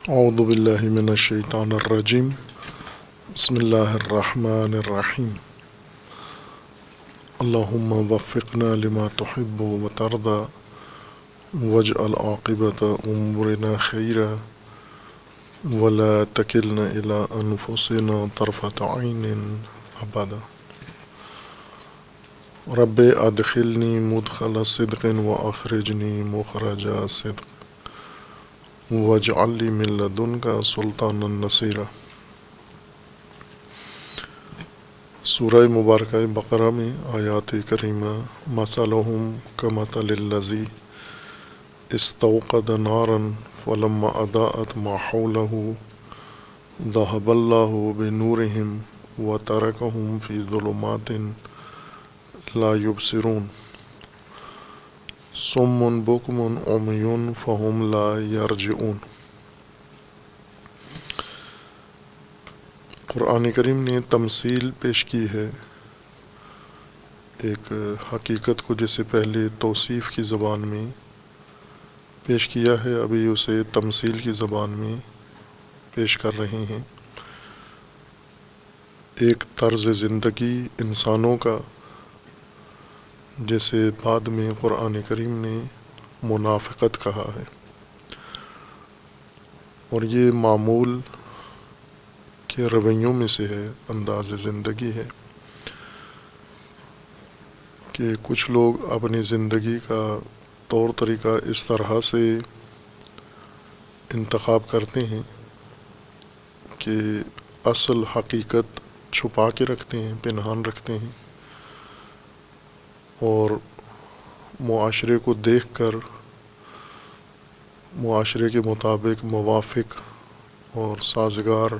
اعوذ باللہ من الشیطان الرجیم بسم اللہ الرحمن الرحیم اللہم وفقنا لما تحب وترضى واجعل عاقبۃ امورنا خیرا ولا تکلنا الی انفسنا طرفۃ عین ابدا رب ادخلنی مدخل صدق واخرجنی مخرج صدق واجعل لی من لدنک سلطانا نصیرا۔ سورہ مبارکہ بقرہ میں آیات کریمہ مثلہم کمثل الذی استوقد نارا فلما اضاءت ما حولہ ذہب اللہ بنورہم وترکہم فی ظلمات لا یبصرون صم بکم عمی فہم لا یرجعون۔ قرآن کریم نے تمثیل پیش کی ہے ایک حقیقت کو، جسے پہلے توصیف کی زبان میں پیش کیا ہے، ابھی اسے تمثیل کی زبان میں پیش کر رہے ہیں۔ ایک طرز زندگی انسانوں کا، جسے بعد میں قرآن کریم نے منافقت کہا ہے، اور یہ معمول کے رویوں میں سے ہے، انداز زندگی ہے کہ کچھ لوگ اپنی زندگی کا طور طریقہ اس طرح سے انتخاب کرتے ہیں کہ اصل حقیقت چھپا کے رکھتے ہیں، پنہان رکھتے ہیں، اور معاشرے کو دیکھ کر معاشرے کے مطابق موافق اور سازگار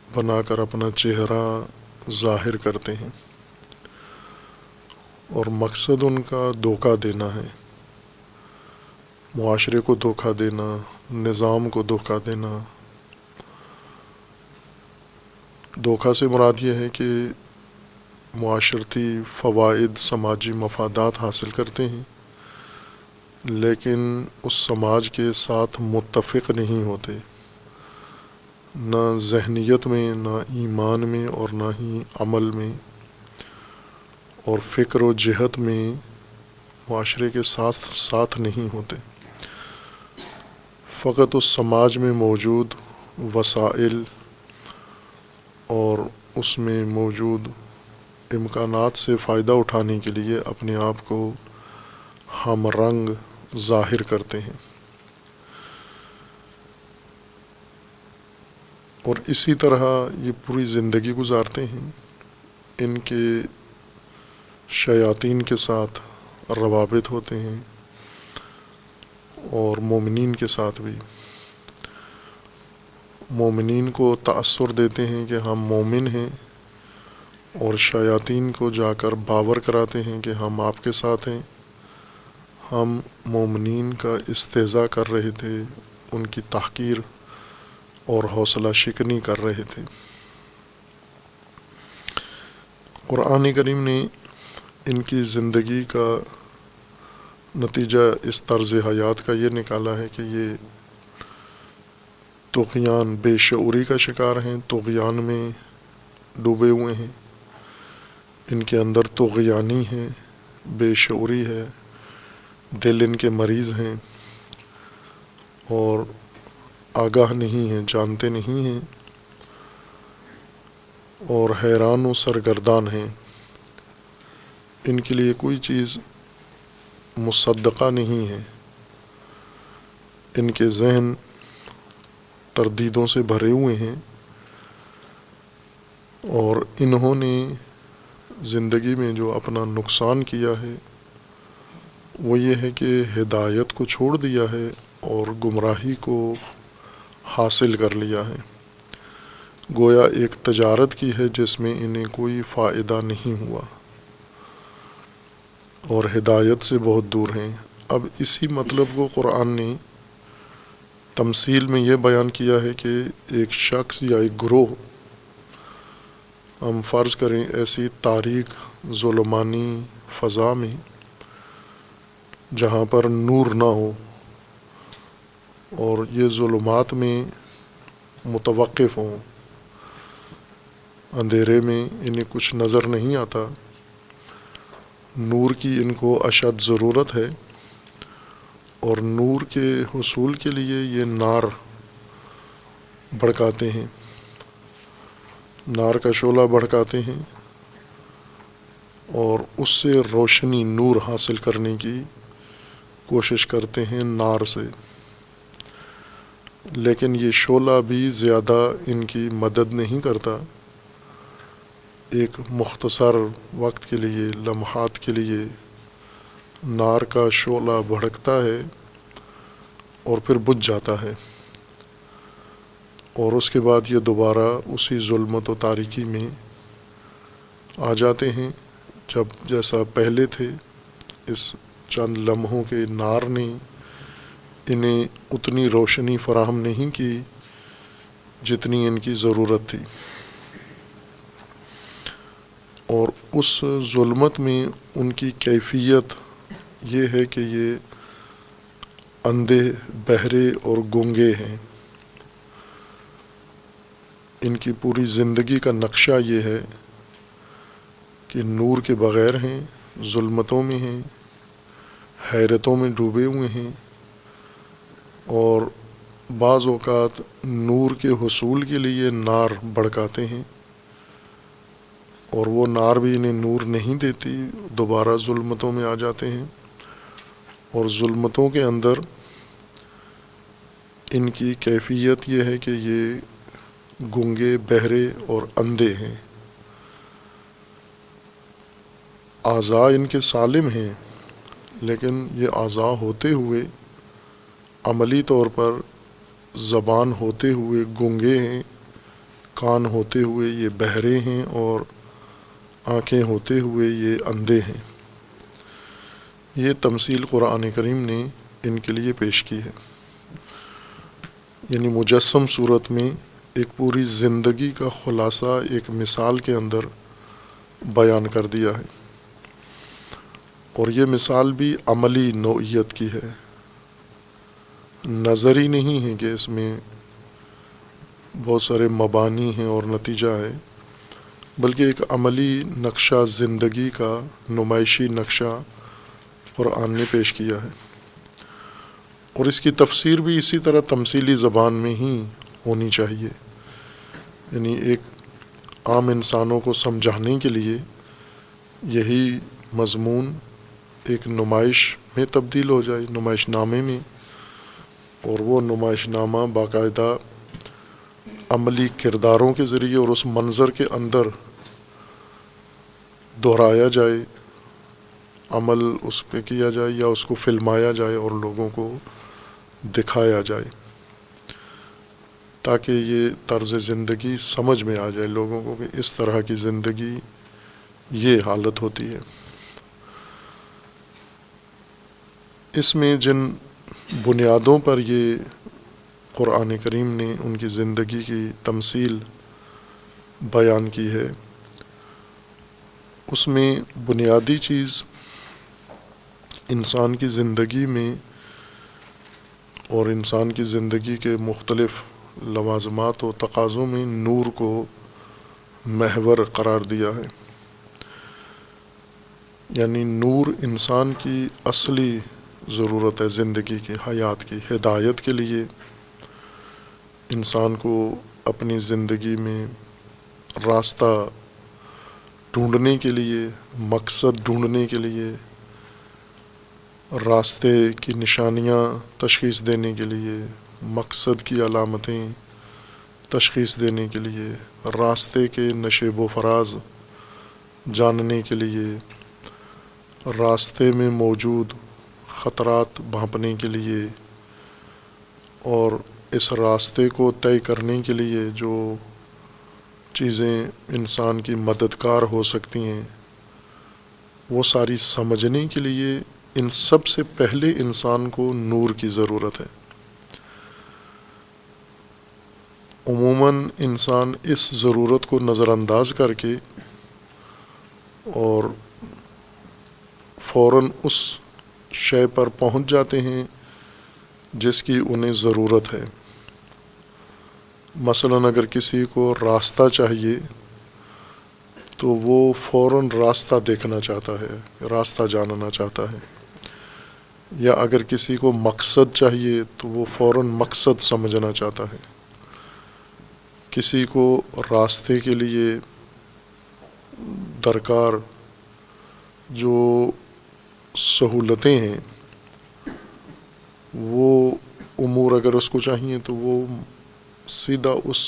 بنا کر اپنا چہرہ ظاہر کرتے ہیں، اور مقصد ان کا دھوکہ دینا ہے، معاشرے کو دھوکہ دینا، نظام کو دھوکہ دینا۔ دھوکہ سے مراد یہ ہے کہ معاشرتی فوائد، سماجی مفادات حاصل کرتے ہیں، لیکن اس سماج کے ساتھ متفق نہیں ہوتے، نہ ذہنیت میں، نہ ایمان میں، اور نہ ہی عمل میں اور فکر و جہت میں معاشرے کے ساتھ نہیں ہوتے۔ فقط اس سماج میں موجود وسائل اور اس میں موجود امکانات سے فائدہ اٹھانے کے لیے اپنے آپ کو ہم رنگ ظاہر کرتے ہیں، اور اسی طرح یہ پوری زندگی گزارتے ہیں۔ ان کے شیاطین کے ساتھ روابط ہوتے ہیں، اور مومنین کے ساتھ بھی۔ مومنین کو تأثر دیتے ہیں کہ ہم مومن ہیں، اور شیاطین کو جا کر باور کراتے ہیں کہ ہم آپ کے ساتھ ہیں۔ ہم مومنین کا استہزاء کر رہے تھے، ان کی تحقیر اور حوصلہ شکنی کر رہے تھے۔ قرآن کریم نے ان کی زندگی کا نتیجہ اس طرز حیات کا یہ نکالا ہے کہ یہ طغیان، بے شعوری کا شکار ہیں، طغیان میں ڈوبے ہوئے ہیں، ان کے اندر طغیانی ہے، بے شعوری ہے، دل ان کے مریض ہیں، اور آگاہ نہیں ہیں، جانتے نہیں ہیں، اور حیران و سرگردان ہیں۔ ان کے لیے کوئی چیز مصدقہ نہیں ہے، ان کے ذہن تردیدوں سے بھرے ہوئے ہیں، اور انہوں نے زندگی میں جو اپنا نقصان کیا ہے وہ یہ ہے کہ ہدایت کو چھوڑ دیا ہے اور گمراہی کو حاصل کر لیا ہے۔ گویا ایک تجارت کی ہے جس میں انہیں کوئی فائدہ نہیں ہوا، اور ہدایت سے بہت دور ہیں۔ اب اسی مطلب کو قرآن نے تمثیل میں یہ بیان کیا ہے کہ ایک شخص یا ایک گروہ، ہم فرض کریں ایسی تاریک ظلمانی فضا میں جہاں پر نور نہ ہو، اور یہ ظلمات میں متوقف ہوں، اندھیرے میں انہیں کچھ نظر نہیں آتا، نور کی ان کو اشد ضرورت ہے، اور نور کے حصول کے لیے یہ نار بھڑکاتے ہیں، نار کا شعلہ بھڑکاتے ہیں اور اس سے روشنی نور حاصل کرنے کی کوشش کرتے ہیں نار سے، لیکن یہ شعلہ بھی زیادہ ان کی مدد نہیں کرتا، ایک مختصر وقت کے لیے، لمحات کے لیے نار کا شعلہ بھڑکتا ہے اور پھر بجھ جاتا ہے، اور اس کے بعد یہ دوبارہ اسی ظلمت و تاریکی میں آ جاتے ہیں جب جیسا پہلے تھے۔ اس چند لمحوں کے نار نے انہیں اتنی روشنی فراہم نہیں کی جتنی ان کی ضرورت تھی، اور اس ظلمت میں ان کی کیفیت یہ ہے کہ یہ اندھے، بہرے اور گونگے ہیں۔ ان کی پوری زندگی کا نقشہ یہ ہے کہ نور کے بغیر ہیں، ظلمتوں میں ہیں، حیرتوں میں ڈوبے ہوئے ہیں، اور بعض اوقات نور کے حصول کے لیے نار بھڑکاتے ہیں اور وہ نار بھی انہیں نور نہیں دیتی، دوبارہ ظلمتوں میں آ جاتے ہیں، اور ظلمتوں کے اندر ان کی کیفیت یہ ہے کہ یہ گونگے، بہرے اور اندھے ہیں۔ اعضاء ان کے سالم ہیں، لیکن یہ اعضاء ہوتے ہوئے عملی طور پر زبان ہوتے ہوئے گونگے ہیں، کان ہوتے ہوئے یہ بہرے ہیں، اور آنکھیں ہوتے ہوئے یہ اندھے ہیں۔ یہ تمثیل قرآن کریم نے ان کے لیے پیش کی ہے، یعنی مجسم صورت میں ایک پوری زندگی کا خلاصہ ایک مثال کے اندر بیان کر دیا ہے، اور یہ مثال بھی عملی نوعیت کی ہے، نظری نہیں ہے کہ اس میں بہت سارے مبانی ہیں اور نتیجہ ہے، بلکہ ایک عملی نقشہ زندگی کا، نمائشی نقشہ قرآن نے پیش کیا ہے، اور اس کی تفسیر بھی اسی طرح تمثیلی زبان میں ہی ہونی چاہیے، یعنی ایک عام انسانوں کو سمجھانے کے لیے یہی مضمون ایک نمائش میں تبدیل ہو جائے، نمائش نامے میں، اور وہ نمائش نامہ باقاعدہ عملی کرداروں کے ذریعے اور اس منظر کے اندر دہرایا جائے، عمل اس پہ کیا جائے یا اس کو فلمایا جائے اور لوگوں کو دکھایا جائے، تاکہ یہ طرز زندگی سمجھ میں آ جائے لوگوں کو کہ اس طرح کی زندگی یہ حالت ہوتی ہے۔ اس میں جن بنیادوں پر یہ قرآن کریم نے ان کی زندگی کی تمثیل بیان کی ہے، اس میں بنیادی چیز انسان کی زندگی میں اور انسان کی زندگی کے مختلف لوازمات و تقاضوں میں نور کو محور قرار دیا ہے، یعنی نور انسان کی اصلی ضرورت ہے، زندگی کی، حیات کی ہدایت کے لیے، انسان کو اپنی زندگی میں راستہ ڈھونڈنے کے لیے، مقصد ڈھونڈنے کے لیے، راستے کی نشانیاں تشخیص دینے کے لیے، مقصد کی علامتیں تشخیص دینے کے لیے، راستے کے نشیب و فراز جاننے کے لیے، راستے میں موجود خطرات بھانپنے کے لیے، اور اس راستے کو طے کرنے کے لیے جو چیزیں انسان کی مددگار ہو سکتی ہیں، وہ ساری سمجھنے کے لیے ان سب سے پہلے انسان کو نور کی ضرورت ہے۔ عموماً انسان اس ضرورت کو نظر انداز کر کے اور فوراً اس شے پر پہنچ جاتے ہیں جس کی انہیں ضرورت ہے۔ مثلاً اگر کسی کو راستہ چاہیے تو وہ فوراً راستہ دیکھنا چاہتا ہے، راستہ جاننا چاہتا ہے، یا اگر کسی کو مقصد چاہیے تو وہ فوراً مقصد سمجھنا چاہتا ہے۔ کسی کو راستے کے لیے درکار جو سہولتیں ہیں وہ امور اگر اس کو چاہیے تو وہ سیدھا اس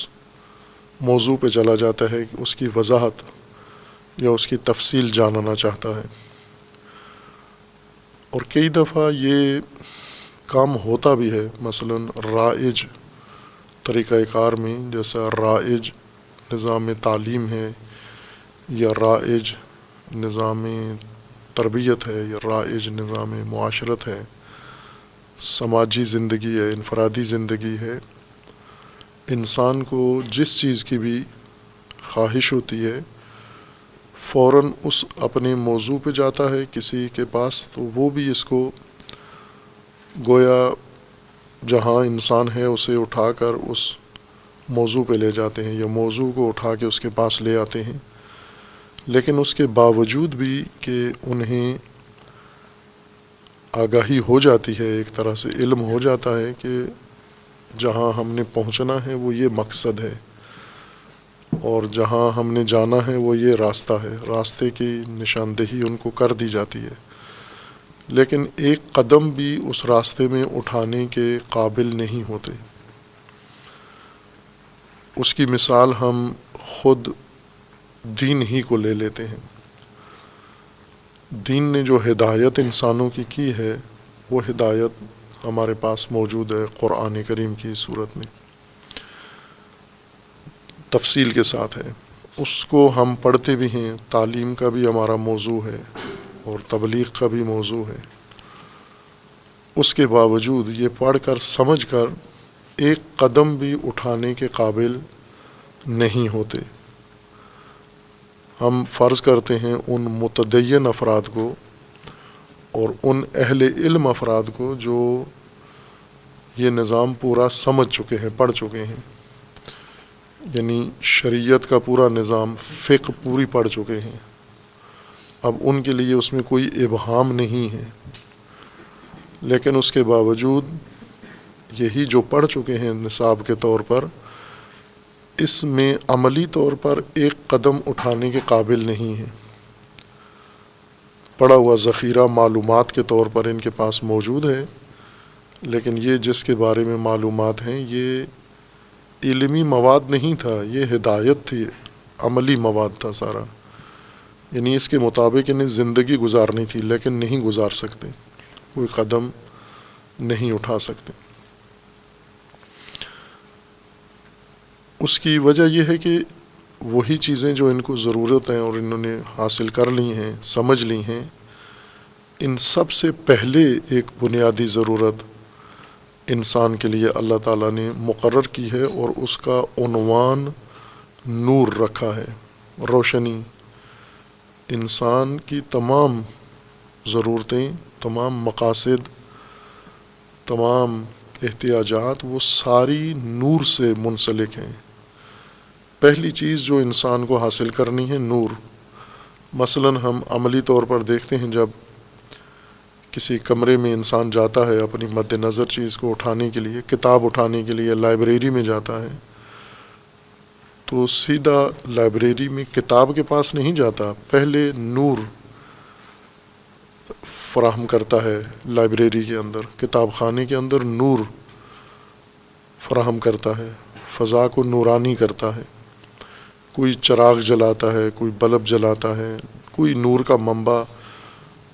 موضوع پہ چلا جاتا ہے کہ اس کی وضاحت یا اس کی تفصیل جاننا چاہتا ہے۔ اور کئی دفعہ یہ کام ہوتا بھی ہے، مثلاً رائج طریقہ کار میں، جیسا رائج نظام تعلیم ہے یا رائج نظام تربیت ہے یا رائج نظام معاشرت ہے، سماجی زندگی ہے، انفرادی زندگی ہے، انسان کو جس چیز کی بھی خواہش ہوتی ہے فوراً اس اپنے موضوع پہ جاتا ہے کسی کے پاس، تو وہ بھی اس کو گویا جہاں انسان ہے اسے اٹھا کر اس موضوع پہ لے جاتے ہیں یا موضوع کو اٹھا کے اس کے پاس لے آتے ہیں۔ لیکن اس کے باوجود بھی کہ انہیں آگاہی ہو جاتی ہے، ایک طرح سے علم ہو جاتا ہے کہ جہاں ہم نے پہنچنا ہے وہ یہ مقصد ہے، اور جہاں ہم نے جانا ہے وہ یہ راستہ ہے، راستے کی نشاندہی ان کو کر دی جاتی ہے، لیکن ایک قدم بھی اس راستے میں اٹھانے کے قابل نہیں ہوتے۔ اس کی مثال ہم خود دین ہی کو لے لیتے ہیں۔ دین نے جو ہدایت انسانوں کی ہے وہ ہدایت ہمارے پاس موجود ہے قرآن کریم کی صورت میں، تفصیل کے ساتھ ہے، اس کو ہم پڑھتے بھی ہیں، تعلیم کا بھی ہمارا موضوع ہے اور تبلیغ کا بھی موضوع ہے۔ اس کے باوجود یہ پڑھ کر سمجھ کر ایک قدم بھی اٹھانے کے قابل نہیں ہوتے۔ ہم فرض کرتے ہیں ان متدین افراد کو اور ان اہل علم افراد کو جو یہ نظام پورا سمجھ چکے ہیں، پڑھ چکے ہیں، یعنی شریعت کا پورا نظام، فقہ پوری پڑھ چکے ہیں، اب ان کے لیے اس میں کوئی ابہام نہیں ہے، لیکن اس کے باوجود یہی جو پڑھ چکے ہیں نصاب کے طور پر، اس میں عملی طور پر ایک قدم اٹھانے کے قابل نہیں ہیں۔ پڑھا ہوا ذخیرہ معلومات کے طور پر ان کے پاس موجود ہے، لیکن یہ جس کے بارے میں معلومات ہیں یہ علمی مواد نہیں تھا، یہ ہدایت تھی، عملی مواد تھا سارا، یعنی اس کے مطابق انہیں زندگی گزارنی تھی، لیکن نہیں گزار سکتے، کوئی قدم نہیں اٹھا سکتے۔ اس کی وجہ یہ ہے کہ وہی چیزیں جو ان کو ضرورت ہیں اور انہوں نے حاصل کر لی ہیں، سمجھ لی ہیں، ان سب سے پہلے ایک بنیادی ضرورت انسان کے لیے اللہ تعالیٰ نے مقرر کی ہے، اور اس کا عنوان نور رکھا ہے، روشنی۔ انسان کی تمام ضرورتیں، تمام مقاصد، تمام احتیاجات وہ ساری نور سے منسلک ہیں۔ پہلی چیز جو انسان کو حاصل کرنی ہے نور۔ مثلاً ہم عملی طور پر دیکھتے ہیں، جب کسی کمرے میں انسان جاتا ہے اپنی مد نظر چیز کو اٹھانے کے لیے، کتاب اٹھانے کے لیے لائبریری میں جاتا ہے، تو سیدھا لائبریری میں کتاب کے پاس نہیں جاتا، پہلے نور فراہم کرتا ہے لائبریری کے اندر، کتاب خانے کے اندر نور فراہم کرتا ہے، فضا کو نورانی کرتا ہے، کوئی چراغ جلاتا ہے، کوئی بلب جلاتا ہے، کوئی نور کا منبع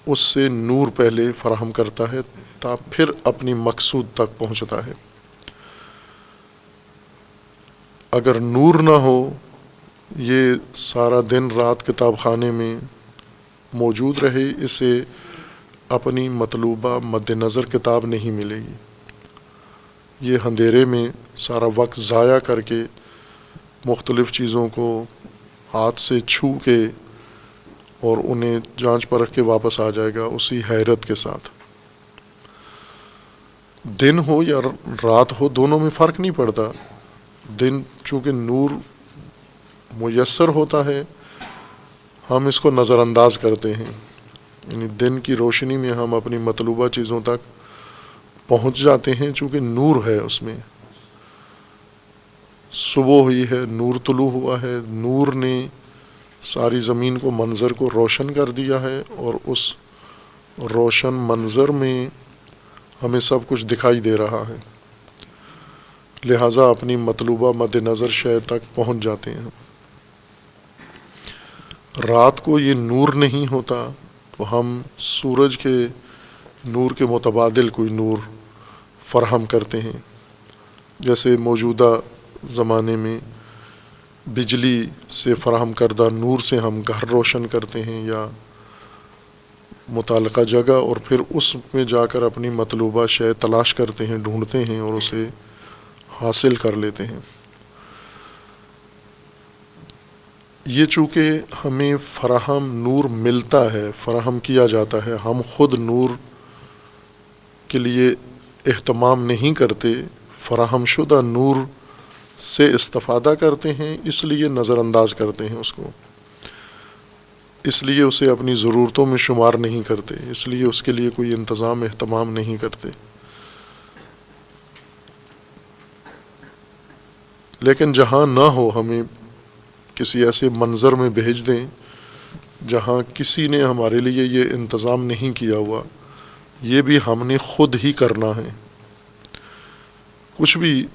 اس سے نور پہلے فراہم کرتا ہے تا پھر اپنی مقصود تک پہنچتا ہے۔ اگر نور نہ ہو، یہ سارا دن رات کتاب خانے میں موجود رہے، اسے اپنی مطلوبہ مد نظر کتاب نہیں ملے گی، یہ اندھیرے میں سارا وقت ضائع کر کے مختلف چیزوں کو ہاتھ سے چھو کے اور انہیں جانچ پرکھ کے واپس آ جائے گا اسی حیرت کے ساتھ۔ دن ہو یا رات ہو دونوں میں فرق نہیں پڑتا. دن چونکہ نور میسر ہوتا ہے ہم اس کو نظر انداز کرتے ہیں، یعنی دن کی روشنی میں ہم اپنی مطلوبہ چیزوں تک پہنچ جاتے ہیں چونکہ نور ہے اس میں. صبح ہوئی ہے، نور طلوع ہوا ہے، نور نے ساری زمین کو منظر کو روشن کر دیا ہے، اور اس روشن منظر میں ہمیں سب کچھ دکھائی دے رہا ہے، لہٰذا اپنی مطلوبہ مد نظر شے تک پہنچ جاتے ہیں. رات کو یہ نور نہیں ہوتا تو ہم سورج کے نور کے متبادل کوئی نور فراہم کرتے ہیں، جیسے موجودہ زمانے میں بجلی سے فراہم کردہ نور سے ہم گھر روشن کرتے ہیں یا متعلقہ جگہ، اور پھر اس میں جا کر اپنی مطلوبہ شے تلاش کرتے ہیں، ڈھونڈتے ہیں اور اسے حاصل کر لیتے ہیں. یہ چونکہ ہمیں فراہم نور ملتا ہے، فراہم کیا جاتا ہے، ہم خود نور کے لیے اہتمام نہیں کرتے، فراہم شدہ نور سے استفادہ کرتے ہیں، اس لیے نظر انداز کرتے ہیں اس کو، اس لیے اسے اپنی ضرورتوں میں شمار نہیں کرتے، اس لیے اس کے لیے کوئی انتظام اہتمام نہیں کرتے. لیکن جہاں نہ ہو، ہمیں کسی ایسے منظر میں بھیج دیں جہاں کسی نے ہمارے لیے یہ انتظام نہیں کیا ہوا، یہ بھی ہم نے خود ہی کرنا ہے. کچھ بھی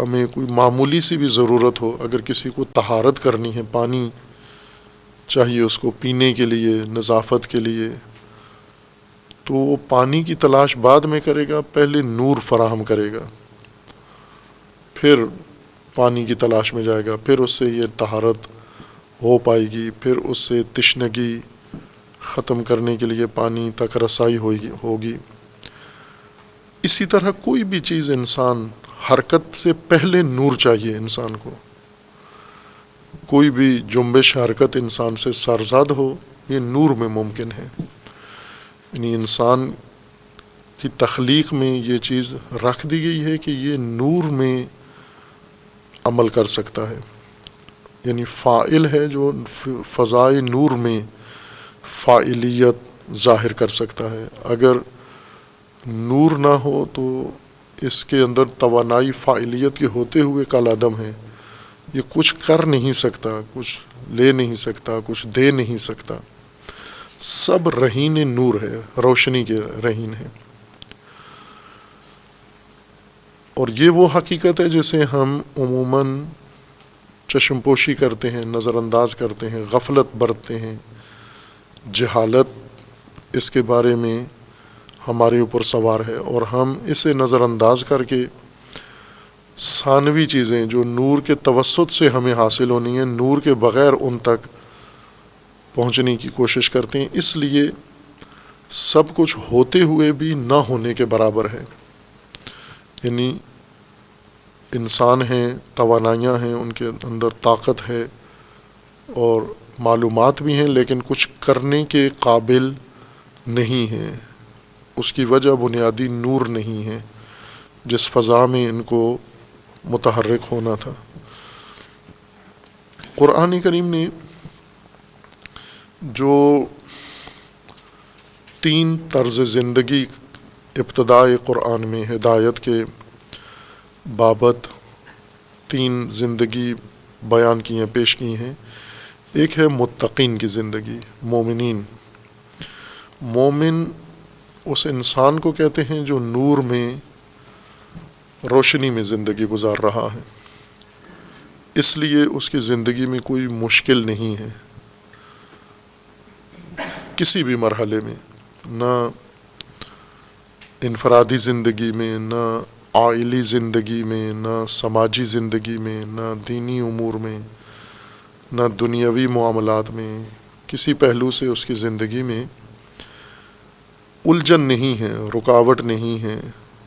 ہمیں کوئی معمولی سی بھی ضرورت ہو، اگر کسی کو طہارت کرنی ہے، پانی چاہیے اس کو پینے کے لیے، نظافت کے لیے، تو وہ پانی کی تلاش بعد میں کرے گا، پہلے نور فراہم کرے گا، پھر پانی کی تلاش میں جائے گا، پھر اس سے یہ طہارت ہو پائے گی، پھر اس سے تشنگی ختم کرنے کے لیے پانی تک رسائی ہوگی. اسی طرح کوئی بھی چیز، انسان حرکت سے پہلے نور چاہیے انسان کو. کوئی بھی جنبش حرکت انسان سے سرزاد ہو، یہ نور میں ممکن ہے. یعنی انسان کی تخلیق میں یہ چیز رکھ دی گئی ہے کہ یہ نور میں عمل کر سکتا ہے، یعنی فاعل ہے جو فضائے نور میں فاعلیت ظاہر کر سکتا ہے. اگر نور نہ ہو تو اس کے اندر توانائی فاعلیت کے ہوتے ہوئے کل عدم ہے، یہ کچھ کر نہیں سکتا، کچھ لے نہیں سکتا، کچھ دے نہیں سکتا. سب رہین نور ہے، روشنی کے رہین ہے. اور یہ وہ حقیقت ہے جسے ہم عموماً چشم پوشی کرتے ہیں، نظر انداز کرتے ہیں، غفلت برتتے ہیں، جہالت اس کے بارے میں ہمارے اوپر سوار ہے، اور ہم اسے نظر انداز کر کے ثانوی چیزیں جو نور کے توسط سے ہمیں حاصل ہونی ہیں، نور کے بغیر ان تک پہنچنے کی کوشش کرتے ہیں. اس لیے سب کچھ ہوتے ہوئے بھی نہ ہونے کے برابر ہے. یعنی انسان ہیں، توانائیاں ہیں، ان کے اندر طاقت ہے اور معلومات بھی ہیں، لیکن کچھ کرنے کے قابل نہیں ہیں. اس کی وجہ بنیادی نور نہیں ہے جس فضا میں ان کو متحرک ہونا تھا. قرآن کریم نے جو 3 طرز زندگی ابتدائے قرآن میں ہدایت کے بابت 3 زندگی بیان کی ہیں، پیش کی ہیں. ایک ہے متقین کی زندگی، مومنین. مومن اس انسان کو کہتے ہیں جو نور میں، روشنی میں زندگی گزار رہا ہے، اس لیے اس کی زندگی میں کوئی مشکل نہیں ہے کسی بھی مرحلے میں، نہ انفرادی زندگی میں، نہ عائلی زندگی میں، نہ سماجی زندگی میں، نہ دینی امور میں، نہ دنیاوی معاملات میں. کسی پہلو سے اس کی زندگی میں الجھن نہیں ہے، رکاوٹ نہیں ہے،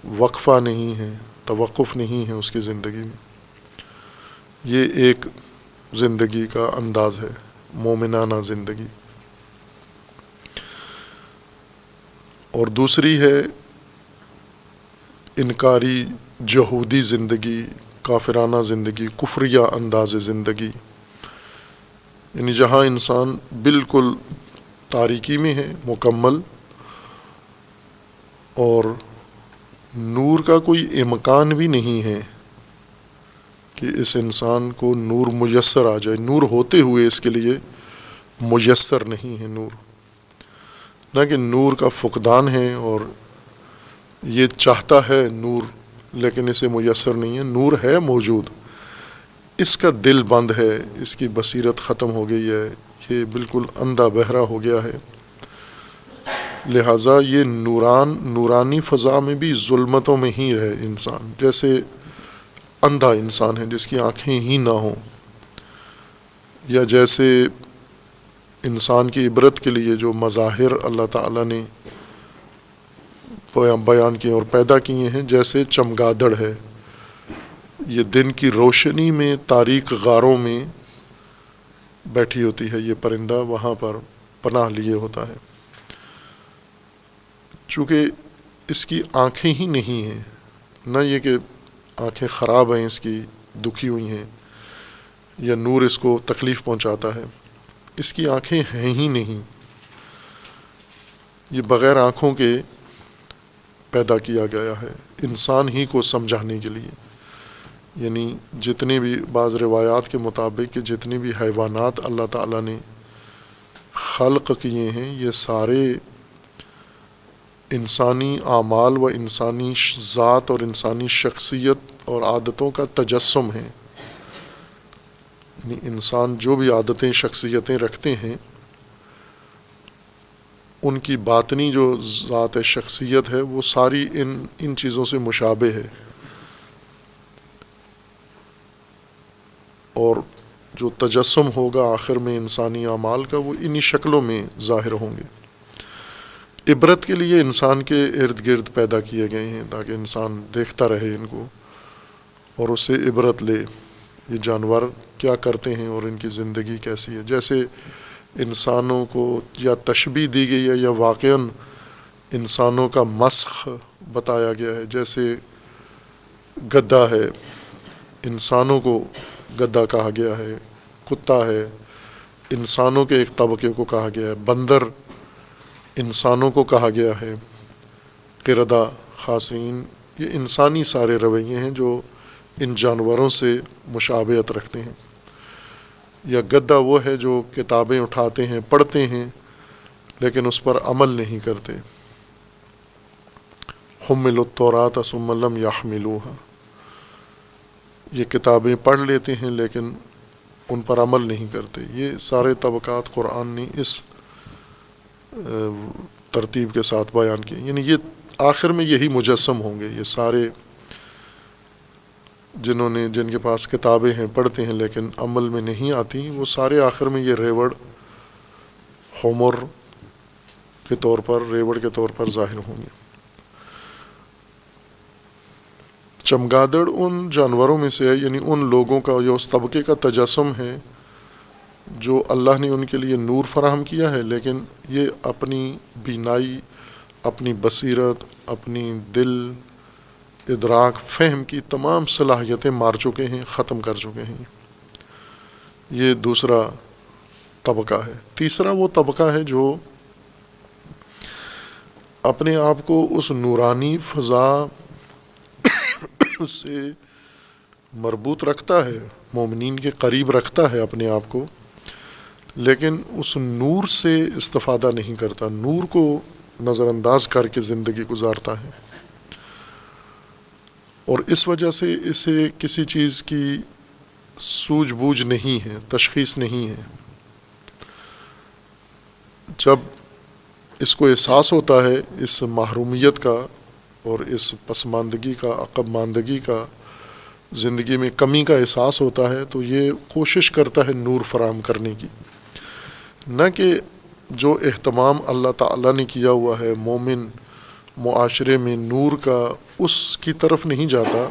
وقفہ نہیں ہے، توقف نہیں ہے اس کی زندگی میں. یہ ایک زندگی کا انداز ہے، مومنانہ زندگی. اور دوسری ہے انکاری جہودی زندگی، کافرانہ زندگی، کفریہ انداز زندگی، یعنی جہاں انسان بالکل تاریکی میں ہے مکمل، اور نور کا کوئی امکان بھی نہیں ہے کہ اس انسان کو نور میسر آ جائے، نور ہوتے ہوئے اس کے لیے میسر نہیں ہے نور، نہ کہ نور کا فقدان ہے اور یہ چاہتا ہے نور لیکن اسے میسر نہیں ہے، نور ہے موجود، اس کا دل بند ہے، اس کی بصیرت ختم ہو گئی ہے، یہ بالکل اندھا بہرا ہو گیا ہے، لہٰذا یہ نورانی فضا میں بھی ظلمتوں میں ہی رہے انسان، جیسے اندھا انسان ہے جس کی آنکھیں ہی نہ ہوں، یا جیسے انسان کی عبرت کے لیے جو مظاہر اللہ تعالیٰ نے بیان کیے اور پیدا کیے ہیں، جیسے چمگادڑ ہے، یہ دن کی روشنی میں تاریک غاروں میں بیٹھی ہوتی ہے، یہ پرندہ وہاں پر پناہ لیے ہوتا ہے، چونکہ اس کی آنکھیں ہی نہیں ہیں، نہ یہ کہ آنکھیں خراب ہیں اس کی، دکھی ہوئی ہیں، یا نور اس کو تکلیف پہنچاتا ہے، اس کی آنکھیں ہیں ہی نہیں، یہ بغیر آنکھوں کے پیدا کیا گیا ہے انسان ہی کو سمجھانے کے لیے، یعنی جتنے بھی بعض روایات کے مطابق کہ جتنے بھی حیوانات اللہ تعالیٰ نے خلق کیے ہیں یہ سارے انسانی اعمال و انسانی ذات اور انسانی شخصیت اور عادتوں کا تجسم ہے، یعنی انسان جو بھی عادتیں شخصیتیں رکھتے ہیں ان کی باطنی جو ذات شخصیت ہے وہ ساری ان چیزوں سے مشابہ ہے، اور جو تجسم ہوگا آخر میں انسانی اعمال کا وہ انہی شکلوں میں ظاہر ہوں گے۔ عبرت کے لیے انسان کے ارد گرد پیدا کیے گئے ہیں تاکہ انسان دیکھتا رہے ان کو اور اس سے عبرت لے، یہ جانور کیا کرتے ہیں اور ان کی زندگی کیسی ہے، جیسے انسانوں کو یا تشبیہ دی گئی ہے یا واقعاً انسانوں کا مسخ بتایا گیا ہے، جیسے گدھا ہے، انسانوں کو گدھا کہا گیا ہے، کتا ہے، انسانوں کے ایک طبقے کو کہا گیا ہے، بندر انسانوں کو کہا گیا ہے، قردہ، خاصین، یہ انسانی سارے رویے ہیں جو ان جانوروں سے مشابہت رکھتے ہیں، یا گدھا وہ ہے جو کتابیں اٹھاتے ہیں، پڑھتے ہیں لیکن اس پر عمل نہیں کرتے، حملوا التوراۃ ثم لم یحملوها، یہ کتابیں پڑھ لیتے ہیں لیکن ان پر عمل نہیں کرتے، یہ سارے طبقات قرآن نے اس ترتیب کے ساتھ بیان کیے، یعنی یہ آخر میں یہی مجسم ہوں گے، یہ سارے جن کے پاس کتابیں ہیں پڑھتے ہیں لیکن عمل میں نہیں آتی، وہ سارے آخر میں یہ ریوڑ ہومر کے طور پر، ریوڑ کے طور پر ظاہر ہوں گے۔ چمگادڑ ان جانوروں میں سے ہے، یعنی ان لوگوں کا جو اس طبقے کا تجسم ہے جو اللہ نے ان کے لیے نور فراہم کیا ہے، لیکن یہ اپنی بینائی، اپنی بصیرت، اپنی دل، ادراک، فہم کی تمام صلاحیتیں مار چکے ہیں، ختم کر چکے ہیں، یہ دوسرا طبقہ ہے۔ تیسرا وہ طبقہ ہے جو اپنے آپ کو اس نورانی فضا سے مربوط رکھتا ہے، مومنین کے قریب رکھتا ہے اپنے آپ کو، لیکن اس نور سے استفادہ نہیں کرتا، نور کو نظر انداز کر کے زندگی گزارتا ہے، اور اس وجہ سے اسے کسی چیز کی سوجھ بوجھ نہیں ہے، تشخیص نہیں ہے۔ جب اس کو احساس ہوتا ہے اس محرومیت کا اور اس پسماندگی کا، عقب ماندگی کا، زندگی میں کمی کا احساس ہوتا ہے، تو یہ کوشش کرتا ہے نور فراہم کرنے کی، نہ کہ جو اہتمام اللہ تعالیٰ نے کیا ہوا ہے مومن معاشرے میں نور کا، اس کی طرف نہیں جاتا،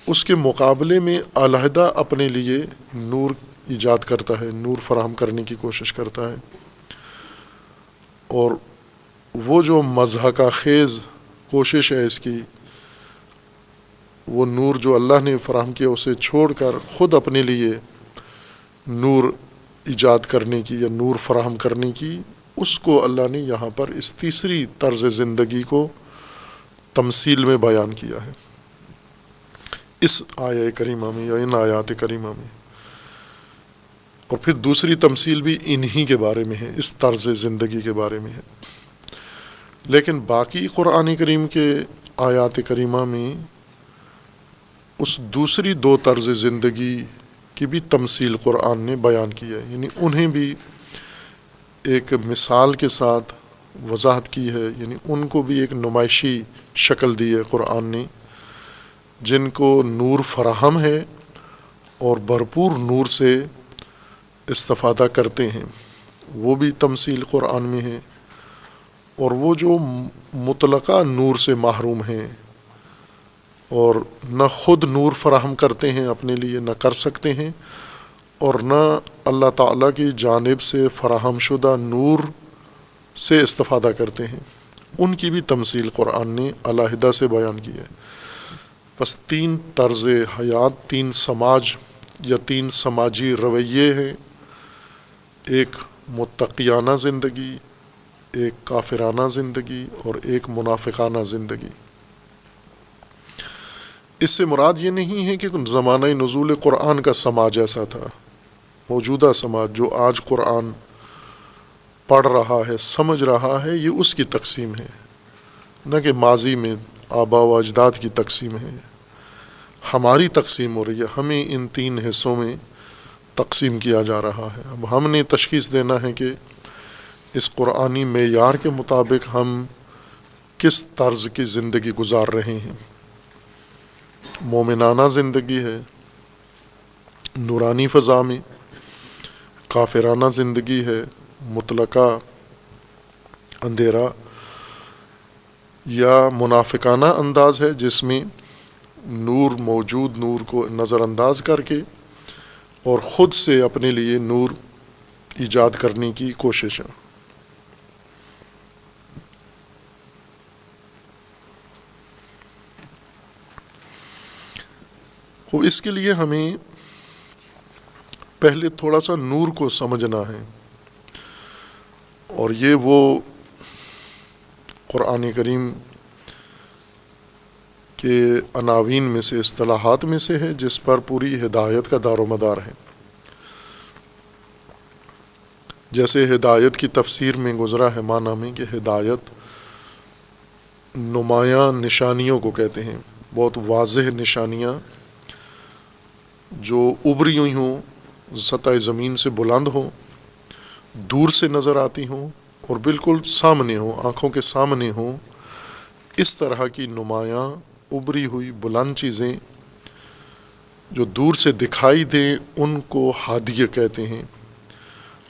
اس کے مقابلے میں علیحدہ اپنے لیے نور ایجاد کرتا ہے، نور فراہم کرنے کی کوشش کرتا ہے، اور وہ جو مضحکہ خیز کوشش ہے اس کی وہ نور جو اللہ نے فراہم کیا اسے چھوڑ کر خود اپنے لیے نور ایجاد کرنے کی یا نور فراہم کرنے کی، اس کو اللہ نے یہاں پر اس تیسری طرز زندگی کو تمثیل میں بیان کیا ہے، اس آیہ کریمہ میں یا ان آیات کریمہ میں۔ اور پھر دوسری تمثیل بھی انہی کے بارے میں ہے، اس طرز زندگی کے بارے میں ہے۔ لیکن باقی قرآن کریم کے آیات کریمہ میں اس دوسری دو طرز زندگی کی بھی تمثیل قرآن نے بیان کیا ہے، یعنی انہیں بھی ایک مثال کے ساتھ وضاحت کی ہے، یعنی ان کو بھی ایک نمائشی شکل دی ہے قرآن نے، جن کو نور فراہم ہے اور بھرپور نور سے استفادہ کرتے ہیں، وہ بھی تمثیل قرآن میں ہے۔ اور وہ جو مطلقہ نور سے محروم ہیں اور نہ خود نور فراہم کرتے ہیں اپنے لیے، نہ کر سکتے ہیں، اور نہ اللہ تعالیٰ کی جانب سے فراہم شدہ نور سے استفادہ کرتے ہیں، ان کی بھی تمثیل قرآن نے علیحدہ سے بیان کی ہے۔ بس تین طرز حیات، تین سماج یا تین سماجی رویے ہیں، ایک متقیانہ زندگی، ایک کافرانہ زندگی اور ایک منافقانہ زندگی۔ اس سے مراد یہ نہیں ہے کہ زمانہ نزول قرآن کا سماج ایسا تھا، موجودہ سماج جو آج قرآن پڑھ رہا ہے، سمجھ رہا ہے، یہ اس کی تقسیم ہے، نہ کہ ماضی میں آباء و اجداد کی تقسیم ہے۔ ہماری تقسیم ہو رہی ہے، ہمیں ان تین حصوں میں تقسیم کیا جا رہا ہے۔ اب ہم نے تشخیص دینا ہے کہ اس قرآنی معیار کے مطابق ہم کس طرز کی زندگی گزار رہے ہیں۔ مومنانہ زندگی ہے نورانی فضا میں، کافرانہ زندگی ہے مطلقہ اندھیرا، یا منافقانہ انداز ہے جس میں نور، موجود نور کو نظر انداز کر کے اور خود سے اپنے لیے نور ایجاد کرنے کی کوشش ہے۔ تو اس کے لیے ہمیں پہلے تھوڑا سا نور کو سمجھنا ہے، اور یہ وہ قرآن کریم کے عناوین میں سے، اصطلاحات میں سے ہے جس پر پوری ہدایت کا دار و مدار ہے۔ جیسے ہدایت کی تفسیر میں گزرا ہے معنی میں کہ ہدایت نمایاں نشانیوں کو کہتے ہیں، بہت واضح نشانیاں جو ابھری ہوئی ہوں، سطح زمین سے بلند ہوں، دور سے نظر آتی ہوں اور بالکل سامنے ہوں، آنکھوں کے سامنے ہوں، اس طرح کی نمایاں ابھری ہوئی بلند چیزیں جو دور سے دکھائی دیں ان کو ہادیہ کہتے ہیں۔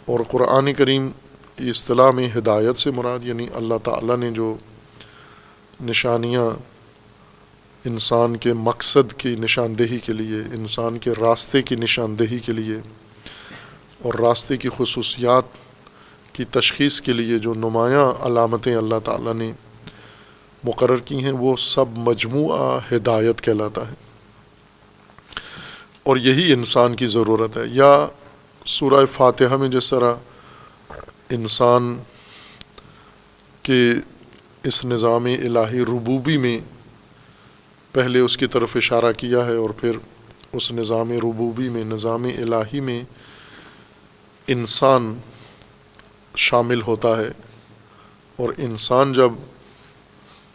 اور قرآن کریم کی اصطلاح میں ہدایت سے مراد یعنی اللہ تعالیٰ نے جو نشانیاں انسان کے مقصد کی نشاندہی کے لیے، انسان کے راستے کی نشاندہی کے لیے اور راستے کی خصوصیات کی تشخیص کے لیے جو نمایاں علامتیں اللہ تعالیٰ نے مقرر کی ہیں، وہ سب مجموعہ ہدایت کہلاتا ہے، اور یہی انسان کی ضرورت ہے۔ یا سورہ فاتحہ میں جس طرح انسان کے اس نظام الہی ربوبی میں پہلے اس کی طرف اشارہ کیا ہے، اور پھر اس نظام ربوبی میں، نظام الہی میں انسان شامل ہوتا ہے، اور انسان جب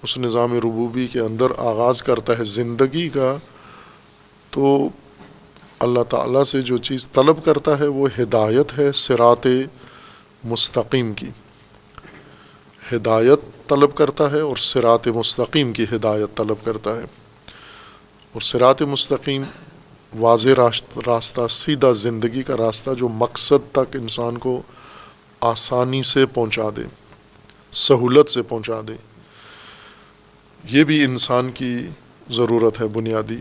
اس نظام ربوبی کے اندر آغاز کرتا ہے زندگی کا، تو اللہ تعالیٰ سے جو چیز طلب کرتا ہے وہ ہدایت ہے صراط مستقیم کی، ہدایت طلب کرتا ہے اور صراط مستقیم کی ہدایت طلب کرتا ہے۔ اور صراط مستقیم واضح راستہ، سیدھا زندگی کا راستہ جو مقصد تک انسان کو آسانی سے پہنچا دے، سہولت سے پہنچا دے، یہ بھی انسان کی ضرورت ہے بنیادی،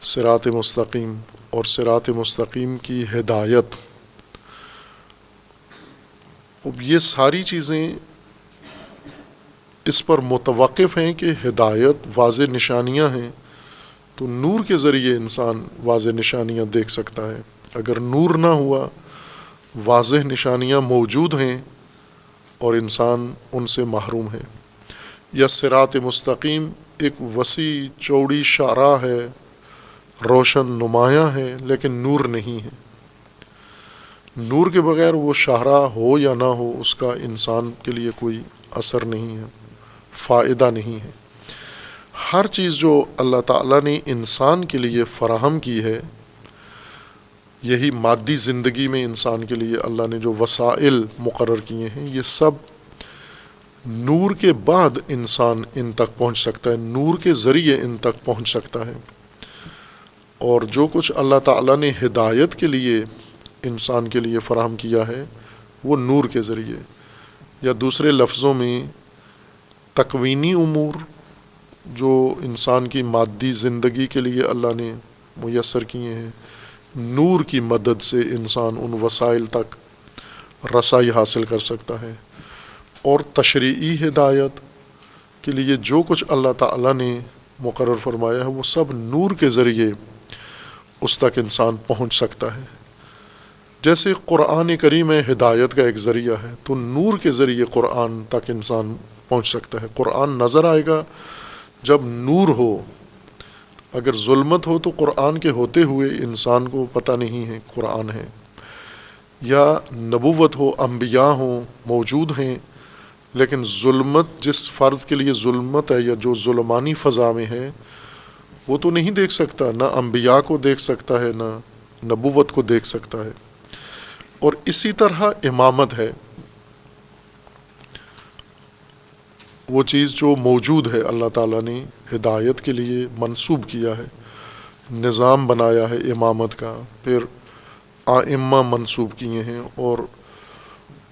صراط مستقیم اور صراط مستقیم کی ہدایت۔ اب یہ ساری چیزیں اس پر متوقف ہیں کہ ہدایت واضح نشانیاں ہیں تو نور کے ذریعے انسان واضح نشانیاں دیکھ سکتا ہے. اگر نور نہ ہوا، واضح نشانیاں موجود ہیں اور انسان ان سے محروم ہے. یا صراط مستقیم ایک وسیع چوڑی شاہراہ ہے، روشن نمایاں ہے، لیکن نور نہیں ہے. نور کے بغیر وہ شاہراہ ہو یا نہ ہو، اس کا انسان کے لیے کوئی اثر نہیں ہے، فائدہ نہیں ہے. ہر چیز جو اللہ تعالیٰ نے انسان کے لیے فراہم کی ہے، یہی مادی زندگی میں انسان کے لیے اللہ نے جو وسائل مقرر کیے ہیں، یہ سب نور کے بعد انسان ان تک پہنچ سکتا ہے، نور کے ذریعے ان تک پہنچ سکتا ہے. اور جو کچھ اللہ تعالیٰ نے ہدایت کے لیے انسان کے لیے فراہم کیا ہے، وہ نور کے ذریعے، یا دوسرے لفظوں میں تکوینی امور جو انسان کی مادی زندگی کے لیے اللہ نے میسر کیے ہیں، نور کی مدد سے انسان ان وسائل تک رسائی حاصل کر سکتا ہے. اور تشریعی ہدایت کے لیے جو کچھ اللہ تعالیٰ نے مقرر فرمایا ہے، وہ سب نور کے ذریعے اس تک انسان پہنچ سکتا ہے. جیسے قرآن کریم ہدایت کا ایک ذریعہ ہے، تو نور کے ذریعے قرآن تک انسان پہنچ سکتا ہے. قرآن نظر آئے گا جب نور ہو. اگر ظلمت ہو تو قرآن کے ہوتے ہوئے انسان کو پتہ نہیں ہے قرآن ہے. یا نبوت ہو، انبیاء ہوں موجود ہیں، لیکن ظلمت جس فرد کے لیے ظلمت ہے یا جو ظلمانی فضا میں ہے، وہ تو نہیں دیکھ سکتا، نہ انبیاء کو دیکھ سکتا ہے، نہ نبوت کو دیکھ سکتا ہے. اور اسی طرح امامت ہے، وہ چیز جو موجود ہے، اللہ تعالیٰ نے ہدایت کے لیے منسوب کیا ہے، نظام بنایا ہے امامت کا، پھر آئمہ منسوب کیے ہیں، اور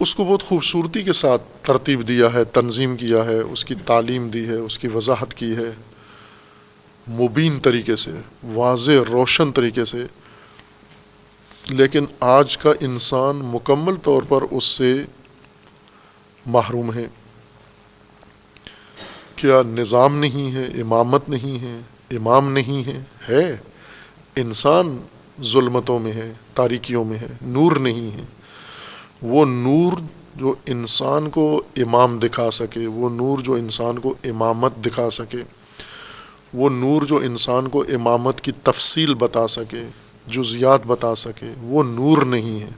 اس کو بہت خوبصورتی کے ساتھ ترتیب دیا ہے، تنظیم کیا ہے، اس کی تعلیم دی ہے، اس کی وضاحت کی ہے، مبین طریقے سے، واضح روشن طریقے سے. لیکن آج کا انسان مکمل طور پر اس سے محروم ہے. کیا نظام نہیں ہے، امامت نہیں ہے، امام نہیں ہے؟ ہے. انسان ظلمتوں میں ہے، تاریکیوں میں ہے، نور نہیں ہے. وہ نور جو انسان کو امام دکھا سکے، وہ نور جو انسان کو امامت دکھا سکے، وہ نور جو انسان کو امامت کی تفصیل بتا سکے، جزیات بتا سکے، وہ نور نہیں ہے.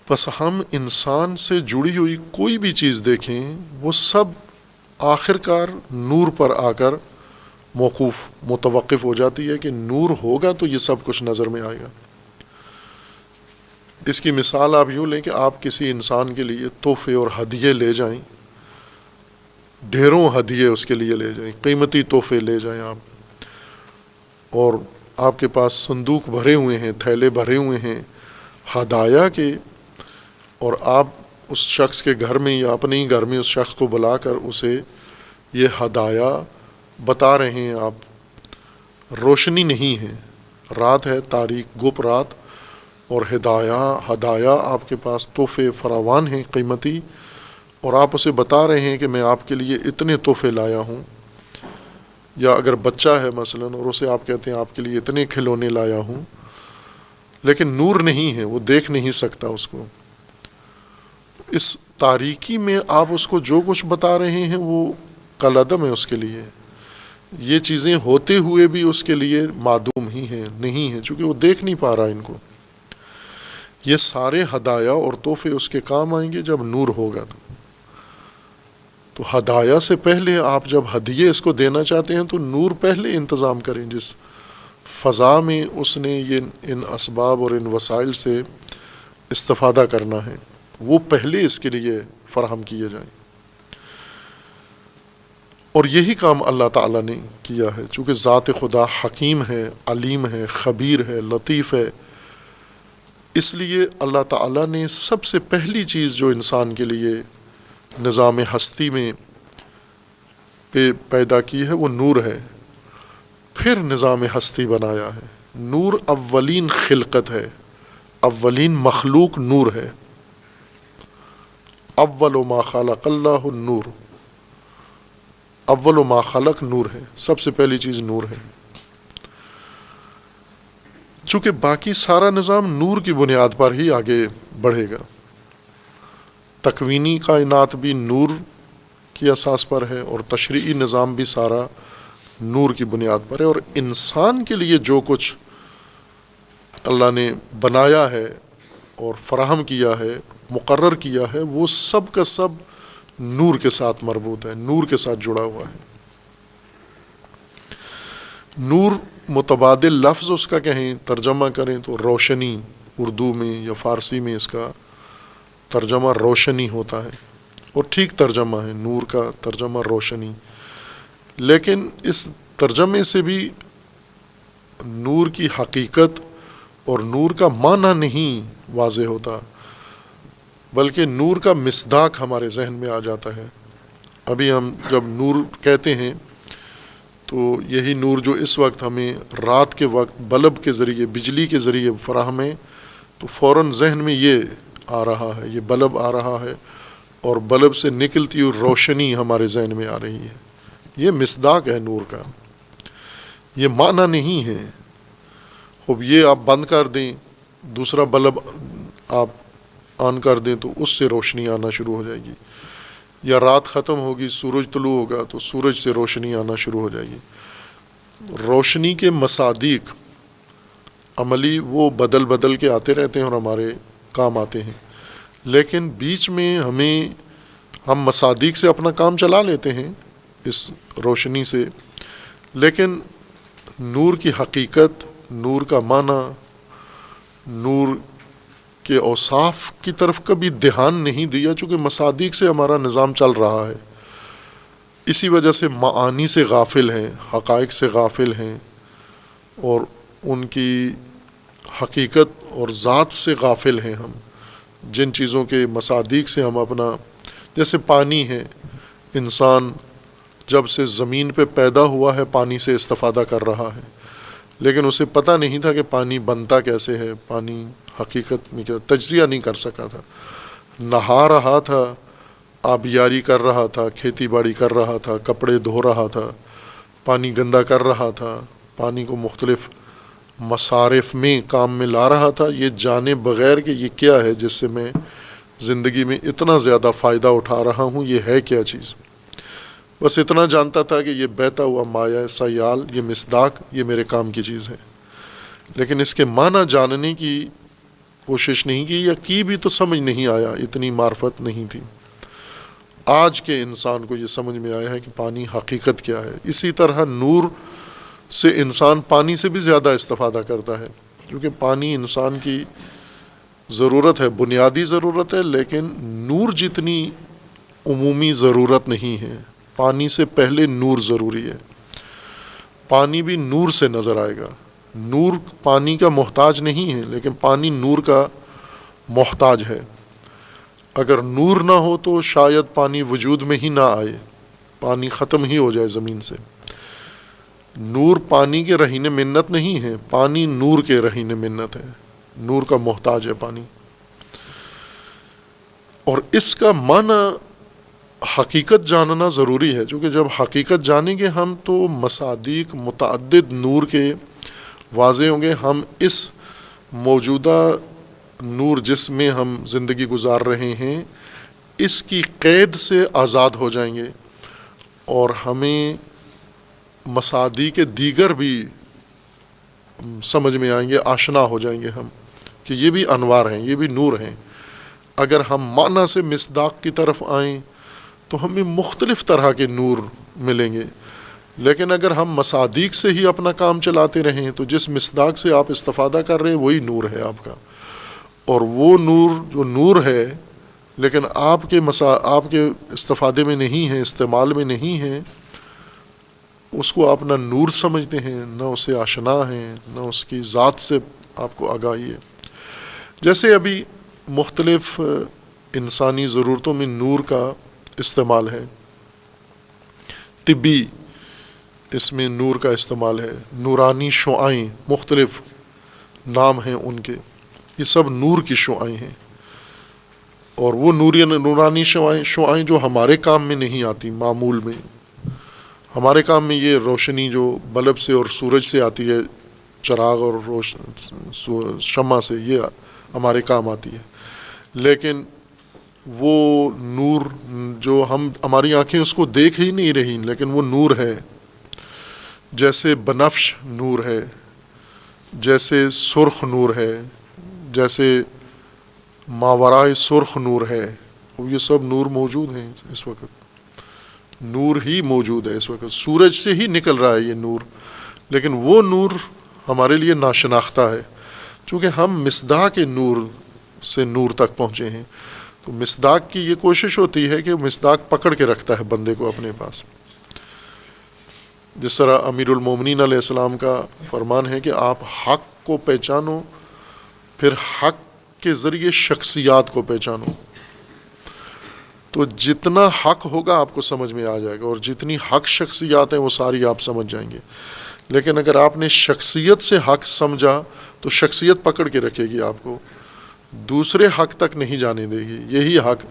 بس ہم انسان سے جڑی ہوئی کوئی بھی چیز دیکھیں، وہ سب آخر کار نور پر آ کر موقوف متوقف ہو جاتی ہے کہ نور ہوگا تو یہ سب کچھ نظر میں آئے گا. اس کی مثال آپ یوں لیں کہ آپ کسی انسان کے لیے تحفے اور ہدیے لے جائیں، ڈھیروں ہدیے اس کے لیے لے جائیں، قیمتی تحفے لے جائیں آپ، اور آپ کے پاس صندوق بھرے ہوئے ہیں، تھیلے بھرے ہوئے ہیں ہدایا کے، اور آپ اس شخص کے گھر میں یا اپنے ہی گھر میں اس شخص کو بلا کر اسے یہ ہدایا بتا رہے ہیں. آپ روشنی نہیں ہے، رات ہے، تاریک گپ رات، اور ہدایا آپ کے پاس تحفے فراوان ہیں قیمتی، اور آپ اسے بتا رہے ہیں کہ میں آپ کے لیے اتنے تحفے لایا ہوں. یا اگر بچہ ہے مثلا اور اسے آپ کہتے ہیں آپ کے لیے اتنے کھلونے لایا ہوں، لیکن نور نہیں ہے، وہ دیکھ نہیں سکتا اس کو. اس تاریکی میں آپ اس کو جو کچھ بتا رہے ہیں وہ کالعدم ہے اس کے لیے. یہ چیزیں ہوتے ہوئے بھی اس کے لیے معدوم ہی ہیں، نہیں ہیں، چونکہ وہ دیکھ نہیں پا رہا ان کو. یہ سارے ہدایا اور تحفے اس کے کام آئیں گے جب نور ہوگا. تو ہدایا سے پہلے آپ جب ہدیے اس کو دینا چاہتے ہیں تو نور پہلے انتظام کریں. جس فضا میں اس نے ان اسباب اور ان وسائل سے استفادہ کرنا ہے، وہ پہلے اس کے لیے فراہم کیے جائیں. اور یہی کام اللہ تعالیٰ نے کیا ہے، چونکہ ذات خدا حکیم ہے، علیم ہے، خبیر ہے، لطیف ہے. اس لیے اللہ تعالیٰ نے سب سے پہلی چیز جو انسان کے لیے نظام ہستی میں پیدا کی ہے وہ نور ہے. پھر نظام ہستی بنایا ہے. نور اولین خلقت ہے، اولین مخلوق نور ہے. اول ما خلق اللہ النور، اول ما خلق نور ہے، سب سے پہلی چیز نور ہے۔ چونکہ باقی سارا نظام نور کی بنیاد پر ہی آگے بڑھے گا، تکوینی کائنات بھی نور کی اساس پر ہے اور تشریعی نظام بھی سارا نور کی بنیاد پر ہے، اور انسان کے لیے جو کچھ اللہ نے بنایا ہے اور فراہم کیا ہے، مقرر کیا ہے، وہ سب کا سب نور کے ساتھ مربوط ہے، نور کے ساتھ جڑا ہوا ہے۔ نور متبادل لفظ اس کا کہیں ترجمہ کریں تو روشنی، اردو میں یا فارسی میں اس کا ترجمہ روشنی ہوتا ہے، اور ٹھیک ترجمہ ہے، نور کا ترجمہ روشنی، لیکن اس ترجمے سے بھی نور کی حقیقت اور نور کا معنی نہیں واضح ہوتا، بلکہ نور کا مصداق ہمارے ذہن میں آ جاتا ہے۔ ابھی ہم جب نور کہتے ہیں تو یہی نور جو اس وقت ہمیں رات کے وقت بلب کے ذریعے، بجلی کے ذریعے فراہم ہے، تو فوراً ذہن میں یہ آ رہا ہے، یہ بلب آ رہا ہے، اور بلب سے نکلتی ہوئی روشنی ہمارے ذہن میں آ رہی ہے۔ یہ مصداق ہے نور کا، یہ معنی نہیں ہے۔ اب یہ آپ بند کر دیں، دوسرا بلب آپ آن کر دیں تو اس سے روشنی آنا شروع ہو جائے گی، یا رات ختم ہوگی، سورج طلوع ہوگا تو سورج سے روشنی آنا شروع ہو جائے گی۔ روشنی کے مصادیق عملی وہ بدل بدل کے آتے رہتے ہیں اور ہمارے کام آتے ہیں، لیکن بیچ میں ہم مصادیق سے اپنا کام چلا لیتے ہیں اس روشنی سے، لیکن نور کی حقیقت، نور کا معنی، نور کے اوصاف کی طرف کبھی دھیان نہیں دیا، چونکہ مصادیق سے ہمارا نظام چل رہا ہے۔ اسی وجہ سے معانی سے غافل ہیں، حقائق سے غافل ہیں، اور ان کی حقیقت اور ذات سے غافل ہیں ہم۔ جن چیزوں کے مصادیق سے ہم اپنا، جیسے پانی ہے، انسان جب سے زمین پہ پیدا ہوا ہے پانی سے استفادہ کر رہا ہے، لیکن اسے پتہ نہیں تھا کہ پانی بنتا کیسے ہے، پانی حقیقت میں کیا، تجزیہ نہیں کر سکا تھا، نہا رہا تھا، آبیاری کر رہا تھا، کھیتی باڑی کر رہا تھا، کپڑے دھو رہا تھا، پانی گندا کر رہا تھا، پانی کو مختلف مصارف میں کام میں لا رہا تھا، یہ جانے بغیر کہ یہ کیا ہے جس سے میں زندگی میں اتنا زیادہ فائدہ اٹھا رہا ہوں، یہ ہے کیا چیز۔ بس اتنا جانتا تھا کہ یہ بہتا ہوا مایہ سیال، یہ مصداق، یہ میرے کام کی چیز ہے، لیکن اس کے معنی جاننے کی کوشش نہیں کی، یا کی بھی تو سمجھ نہیں آیا، اتنی معرفت نہیں تھی۔ آج کے انسان کو یہ سمجھ میں آیا ہے کہ پانی حقیقت کیا ہے۔ اسی طرح نور سے انسان پانی سے بھی زیادہ استفادہ کرتا ہے، کیونکہ پانی انسان کی ضرورت ہے، بنیادی ضرورت ہے، لیکن نور جتنی عمومی ضرورت نہیں ہے۔ پانی سے پہلے نور ضروری ہے، پانی بھی نور سے نظر آئے گا۔ نور پانی کا محتاج نہیں ہے، لیکن پانی نور کا محتاج ہے۔ اگر نور نہ ہو تو شاید پانی وجود میں ہی نہ آئے، پانی ختم ہی ہو جائے زمین سے۔ نور پانی کے رہین منت نہیں ہے، پانی نور کے رہین منت ہے، نور کا محتاج ہے پانی۔ اور اس کا معنی حقیقت جاننا ضروری ہے، چونکہ جب حقیقت جانیں گے ہم تو مصادیق متعدد نور کے واضح ہوں گے۔ ہم اس موجودہ نور جس میں ہم زندگی گزار رہے ہیں، اس کی قید سے آزاد ہو جائیں گے، اور ہمیں مصادیق دیگر بھی سمجھ میں آئیں گے، آشنا ہو جائیں گے ہم کہ یہ بھی انوار ہیں، یہ بھی نور ہیں۔ اگر ہم معنی سے مصداق کی طرف آئیں تو ہمیں مختلف طرح کے نور ملیں گے، لیکن اگر ہم مصادیق سے ہی اپنا کام چلاتے رہیں تو جس مصداق سے آپ استفادہ کر رہے ہیں وہی نور ہے آپ کا، اور وہ نور جو نور ہے لیکن آپ کے استفادے میں نہیں ہے، استعمال میں نہیں ہے، اس کو آپ نہ نور سمجھتے ہیں، نہ اسے آشنا ہیں، نہ اس کی ذات سے آپ کو آگاہی ہے۔ جیسے ابھی مختلف انسانی ضرورتوں میں نور کا استعمال ہے، طبی اس میں نور کا استعمال ہے، نورانی شعائیں، مختلف نام ہیں ان کے، یہ سب نور کی شعائیں ہیں، اور وہ نورانی شعائیں جو ہمارے کام میں نہیں آتی معمول میں، ہمارے کام میں یہ روشنی جو بلب سے اور سورج سے آتی ہے، چراغ اور شمع سے، یہ ہمارے کام آتی ہے، لیکن وہ نور جو ہماری آنکھیں اس کو دیکھ ہی نہیں رہی، لیکن وہ نور ہے، جیسے بنفش نور ہے، جیسے سرخ نور ہے، جیسے ماورائے سرخ نور ہے، یہ سب نور موجود ہیں اس وقت، نور ہی موجود ہے اس وقت، سورج سے ہی نکل رہا ہے یہ نور، لیکن وہ نور ہمارے لیے ناشناختہ ہے، چونکہ ہم مصداق نور سے نور تک پہنچے ہیں، تو مصداق کی یہ کوشش ہوتی ہے کہ مصداق پکڑ کے رکھتا ہے بندے کو اپنے پاس، جس طرح امیر المومنین علیہ السلام کا فرمان ہے کہ آپ حق کو پہچانو، پھر حق کے ذریعے شخصیات کو پہچانو، تو جتنا حق ہوگا آپ کو سمجھ میں آ جائے گا، اور جتنی حق شخصیات ہیں وہ ساری آپ سمجھ جائیں گے، لیکن اگر آپ نے شخصیت سے حق سمجھا تو شخصیت پکڑ کے رکھے گی آپ کو، دوسرے حق تک نہیں جانے دے گی، یہی حق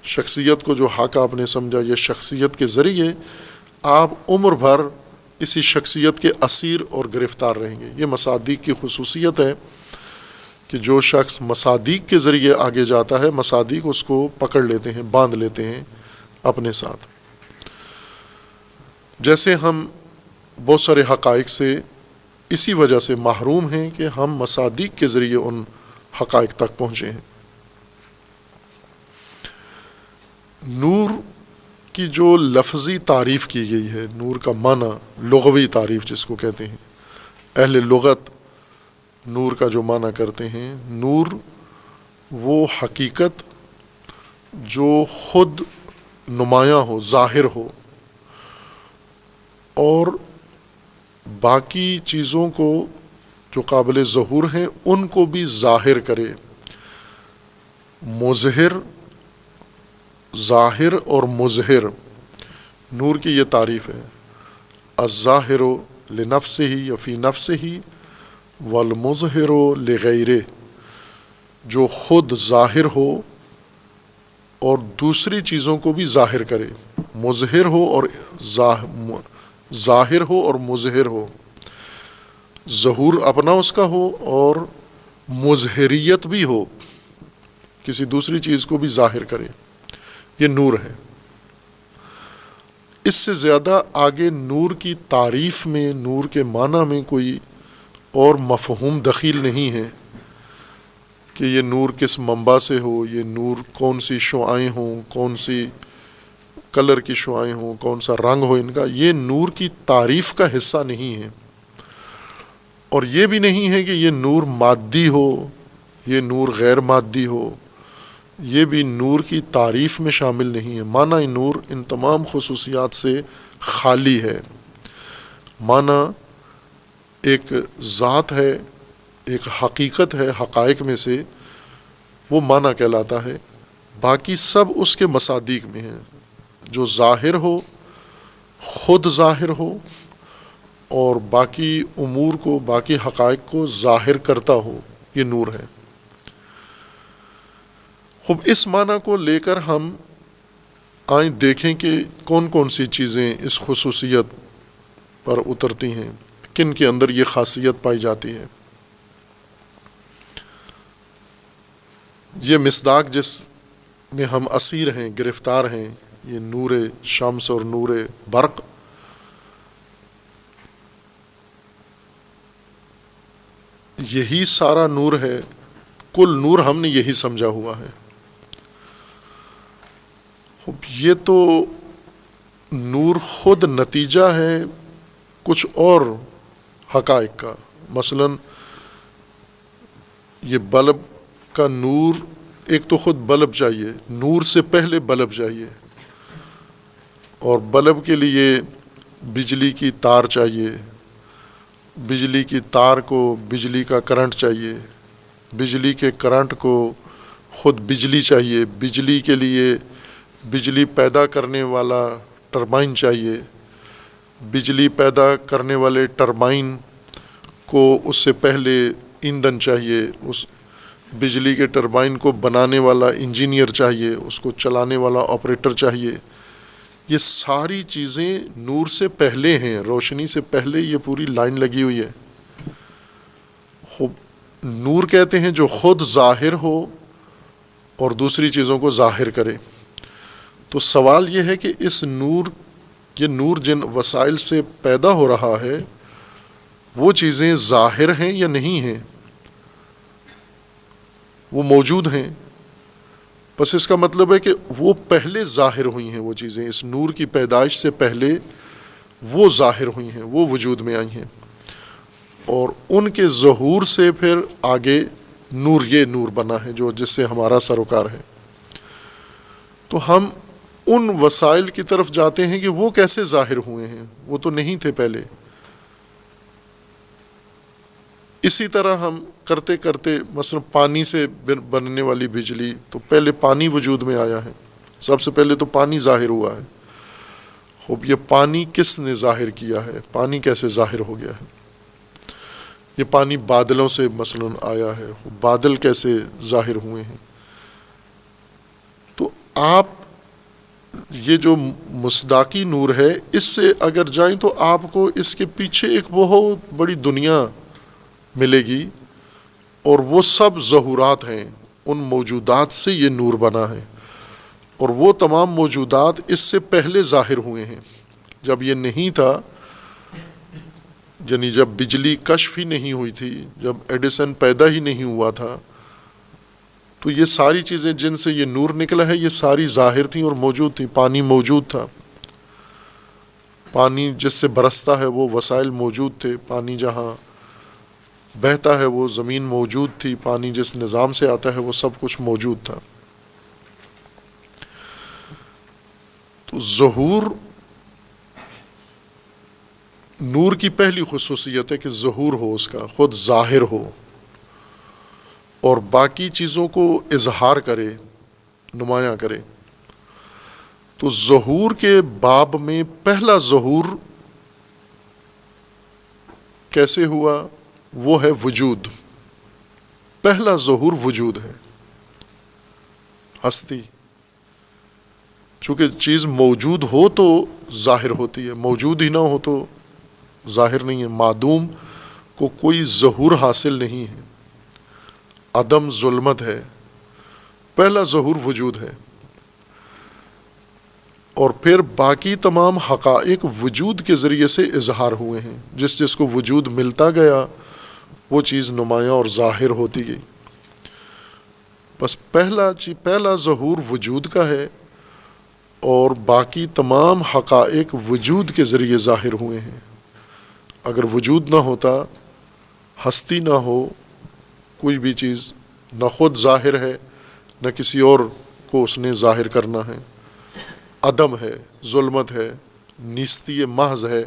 شخصیت کو، جو حق آپ نے سمجھا، یہ شخصیت کے ذریعے آپ عمر بھر اسی شخصیت کے اسیر اور گرفتار رہیں گے۔ یہ مصادیق کی خصوصیت ہے کہ جو شخص مصادیق کے ذریعے آگے جاتا ہے، مصادیق اس کو پکڑ لیتے ہیں، باندھ لیتے ہیں اپنے ساتھ۔ جیسے ہم بہت سارے حقائق سے اسی وجہ سے محروم ہیں کہ ہم مصادیق کے ذریعے ان حقائق تک پہنچے ہیں۔ نور کی جو لفظی تعریف کی گئی ہے، نور کا معنی لغوی تعریف جس کو کہتے ہیں، اہل لغت نور کا جو معنی کرتے ہیں، نور وہ حقیقت جو خود نمایاں ہو، ظاہر ہو، اور باقی چیزوں کو جو قابل ظہور ہیں ان کو بھی ظاہر کرے، مظہر، ظاہر اور مظہر، نور کی یہ تعریف ہے۔ الظاہر لنفسہ یا فی نفسہ والمظہر لغیرہ، جو خود ظاہر ہو اور دوسری چیزوں کو بھی ظاہر کرے، مظہر ہو اور ظاہر ہو اور مظہر ہو، ظہور اپنا اس کا ہو اور مظہریت بھی ہو، کسی دوسری چیز کو بھی ظاہر کرے، یہ نور ہے۔ اس سے زیادہ آگے نور کی تعریف میں، نور کے معنی میں کوئی اور مفہوم دخیل نہیں ہے کہ یہ نور کس منبع سے ہو، یہ نور کون سی شعاعیں ہوں، کون سی کلر کی شعاعیں ہوں، کون سا رنگ ہو ان کا، یہ نور کی تعریف کا حصہ نہیں ہے، اور یہ بھی نہیں ہے کہ یہ نور مادی ہو، یہ نور غیر مادی ہو، یہ بھی نور کی تعریف میں شامل نہیں ہے۔ معنی نور ان تمام خصوصیات سے خالی ہے۔ معنی ایک ذات ہے، ایک حقیقت ہے حقائق میں سے، وہ معنی کہلاتا ہے، باقی سب اس کے مصادیق میں ہیں، جو ظاہر ہو، خود ظاہر ہو، اور باقی امور کو، باقی حقائق کو ظاہر کرتا ہو، یہ نور ہے۔ خوب اس معنی کو لے کر ہم آئیں دیکھیں کہ کون کون سی چیزیں اس خصوصیت پر اترتی ہیں، کن کے اندر یہ خاصیت پائی جاتی ہے۔ یہ مصداق جس میں ہم اسیر ہیں، گرفتار ہیں، یہ نور شمس اور نور برق، یہی سارا نور ہے، کل نور ہم نے یہی سمجھا ہوا ہے۔ یہ تو نور خود نتیجہ ہے کچھ اور حقائق کا، مثلا یہ بلب کا نور، ایک تو خود بلب چاہیے، نور سے پہلے بلب چاہیے، اور بلب کے لیے بجلی کی تار چاہیے، بجلی کی تار کو بجلی کا کرنٹ چاہیے، بجلی کے کرنٹ کو خود بجلی چاہیے، بجلی کے لیے بجلی پیدا کرنے والا ٹربائن چاہیے، بجلی پیدا کرنے والے ٹربائن کو اس سے پہلے ایندھن چاہیے، اس بجلی کے ٹربائن کو بنانے والا انجینئر چاہیے، اس کو چلانے والا آپریٹر چاہیے، یہ ساری چیزیں نور سے پہلے ہیں، روشنی سے پہلے یہ پوری لائن لگی ہوئی ہے. نور کہتے ہیں جو خود ظاہر ہو اور دوسری چیزوں کو ظاہر کرے. تو سوال یہ ہے کہ یہ نور جن وسائل سے پیدا ہو رہا ہے وہ چیزیں ظاہر ہیں یا نہیں ہیں؟ وہ موجود ہیں. بس اس کا مطلب ہے کہ وہ پہلے ظاہر ہوئی ہیں، وہ چیزیں اس نور کی پیدائش سے پہلے وہ ظاہر ہوئی ہیں، وہ وجود میں آئی ہیں، اور ان کے ظہور سے پھر آگے یہ نور بنا ہے جس سے ہمارا سروکار ہے. تو ہم ان وسائل کی طرف جاتے ہیں کہ وہ کیسے ظاہر ہوئے ہیں، وہ تو نہیں تھے پہلے. اسی طرح ہم کرتے کرتے مثلا پانی سے بننے والی بجلی، تو پہلے پانی وجود میں آیا ہے، سب سے پہلے تو پانی ظاہر ہوا ہے. خوب یہ پانی کس نے ظاہر کیا ہے؟ پانی کیسے ظاہر ہو گیا ہے؟ یہ پانی بادلوں سے مثلا آیا ہے، بادل کیسے ظاہر ہوئے ہیں؟ تو آپ یہ جو مصداقی نور ہے اس سے اگر جائیں تو آپ کو اس کے پیچھے ایک بہت بڑی دنیا ملے گی، اور وہ سب ظہورات ہیں، ان موجودات سے یہ نور بنا ہے، اور وہ تمام موجودات اس سے پہلے ظاہر ہوئے ہیں. جب یہ نہیں تھا، یعنی جب بجلی کشف ہی نہیں ہوئی تھی، جب ایڈیسن پیدا ہی نہیں ہوا تھا، تو یہ ساری چیزیں جن سے یہ نور نکلا ہے یہ ساری ظاہر تھیں اور موجود تھیں. پانی موجود تھا، پانی جس سے برستا ہے وہ وسائل موجود تھے، پانی جہاں بہتا ہے وہ زمین موجود تھی، پانی جس نظام سے آتا ہے وہ سب کچھ موجود تھا. تو ظہور نور کی پہلی خصوصیت ہے کہ ظہور ہو، اس کا خود ظاہر ہو اور باقی چیزوں کو اظہار کرے، نمایاں کرے. تو ظہور کے باب میں پہلا ظہور کیسے ہوا؟ وہ ہے وجود. پہلا ظہور وجود ہے، ہستی. چونکہ چیز موجود ہو تو ظاہر ہوتی ہے، موجود ہی نہ ہو تو ظاہر نہیں ہے. معدوم کو کوئی ظہور حاصل نہیں ہے، عدم ظلمت ہے. پہلا ظہور وجود ہے، اور پھر باقی تمام حقائق وجود کے ذریعے سے اظہار ہوئے ہیں. جس کو وجود ملتا گیا وہ چیز نمایاں اور ظاہر ہوتی گئی. بس پہلا ظہور وجود کا ہے، اور باقی تمام حقائق وجود کے ذریعے ظاہر ہوئے ہیں. اگر وجود نہ ہوتا، ہستی نہ ہو، کوئی بھی چیز نہ خود ظاہر ہے نہ کسی اور کو اس نے ظاہر کرنا ہے، عدم ہے، ظلمت ہے، نیستی محض ہے،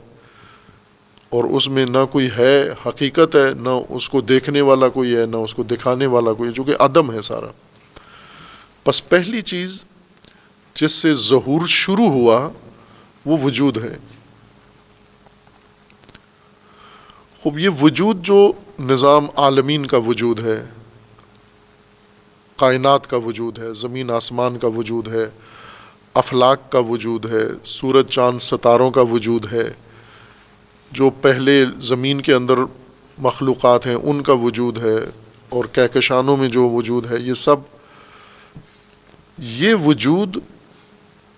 اور اس میں نہ کوئی ہے حقیقت ہے، نہ اس کو دیکھنے والا کوئی ہے، نہ اس کو دکھانے والا کوئی ہے، جو کہ عدم ہے سارا. بس پہلی چیز جس سے ظہور شروع ہوا وہ وجود ہے. خوب یہ وجود جو نظام عالمین کا وجود ہے، کائنات کا وجود ہے، زمین آسمان کا وجود ہے، افلاک کا وجود ہے، سورج چاند ستاروں کا وجود ہے، جو پہلے زمین کے اندر مخلوقات ہیں ان کا وجود ہے، اور کہکشانوں میں جو وجود ہے، یہ وجود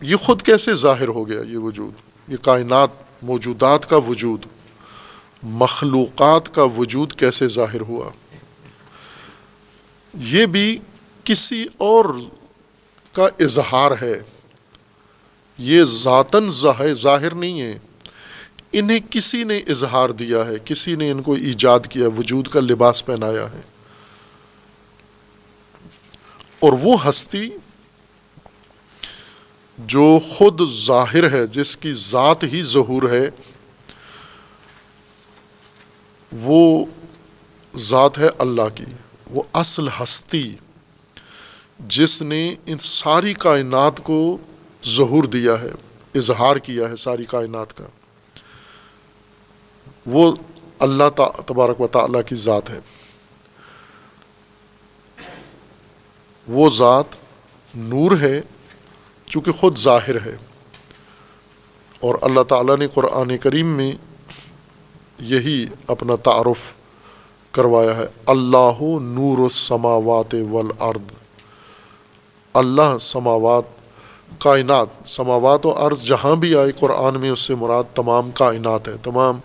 یہ خود کیسے ظاہر ہو گیا؟ یہ وجود، یہ کائنات، موجودات کا وجود، مخلوقات کا وجود کیسے ظاہر ہوا؟ یہ بھی کسی اور کا اظہار ہے، یہ ذاتاً ظاہر نہیں ہے. انہیں کسی نے اظہار دیا ہے، کسی نے ان کو ایجاد کیا، وجود کا لباس پہنایا ہے. اور وہ ہستی جو خود ظاہر ہے، جس کی ذات ہی ظہور ہے، وہ ذات ہے اللہ کی. وہ اصل ہستی جس نے ان ساری کائنات کو ظہور دیا ہے، اظہار کیا ہے ساری کائنات کا، وہ اللہ تبارک و تعالیٰ کی ذات ہے. وہ ذات نور ہے چونکہ خود ظاہر ہے. اور اللہ تعالیٰ نے قرآن کریم میں یہی اپنا تعارف کروایا ہے، اللہ نور السماوات والارض۔ اللہ سماوات، کائنات، سماوات و ارض جہاں بھی آئے قرآن میں اس سے مراد تمام کائنات ہے، تمام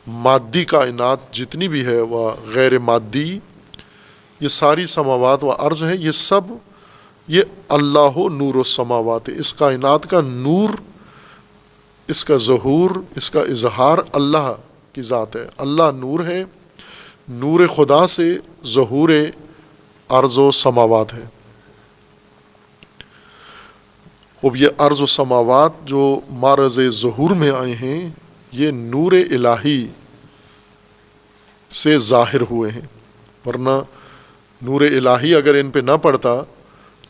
مادی کائنات جتنی بھی ہے وہ غیر مادی، یہ ساری سماوات و ارض ہے، یہ سب یہ اللہ نور السماوات، اس کائنات کا نور، اس کا ظہور، اس کا اظہار اللہ کی ذات ہے۔ اللہ نور ہے، نور خدا سے ظہور ارض و سماوات ہے۔ اب یہ ارض و سماوات جو معرض ظہور میں آئے ہیں یہ نور الہی سے ظاہر ہوئے ہیں، ورنہ نور الہی اگر ان پہ نہ پڑتا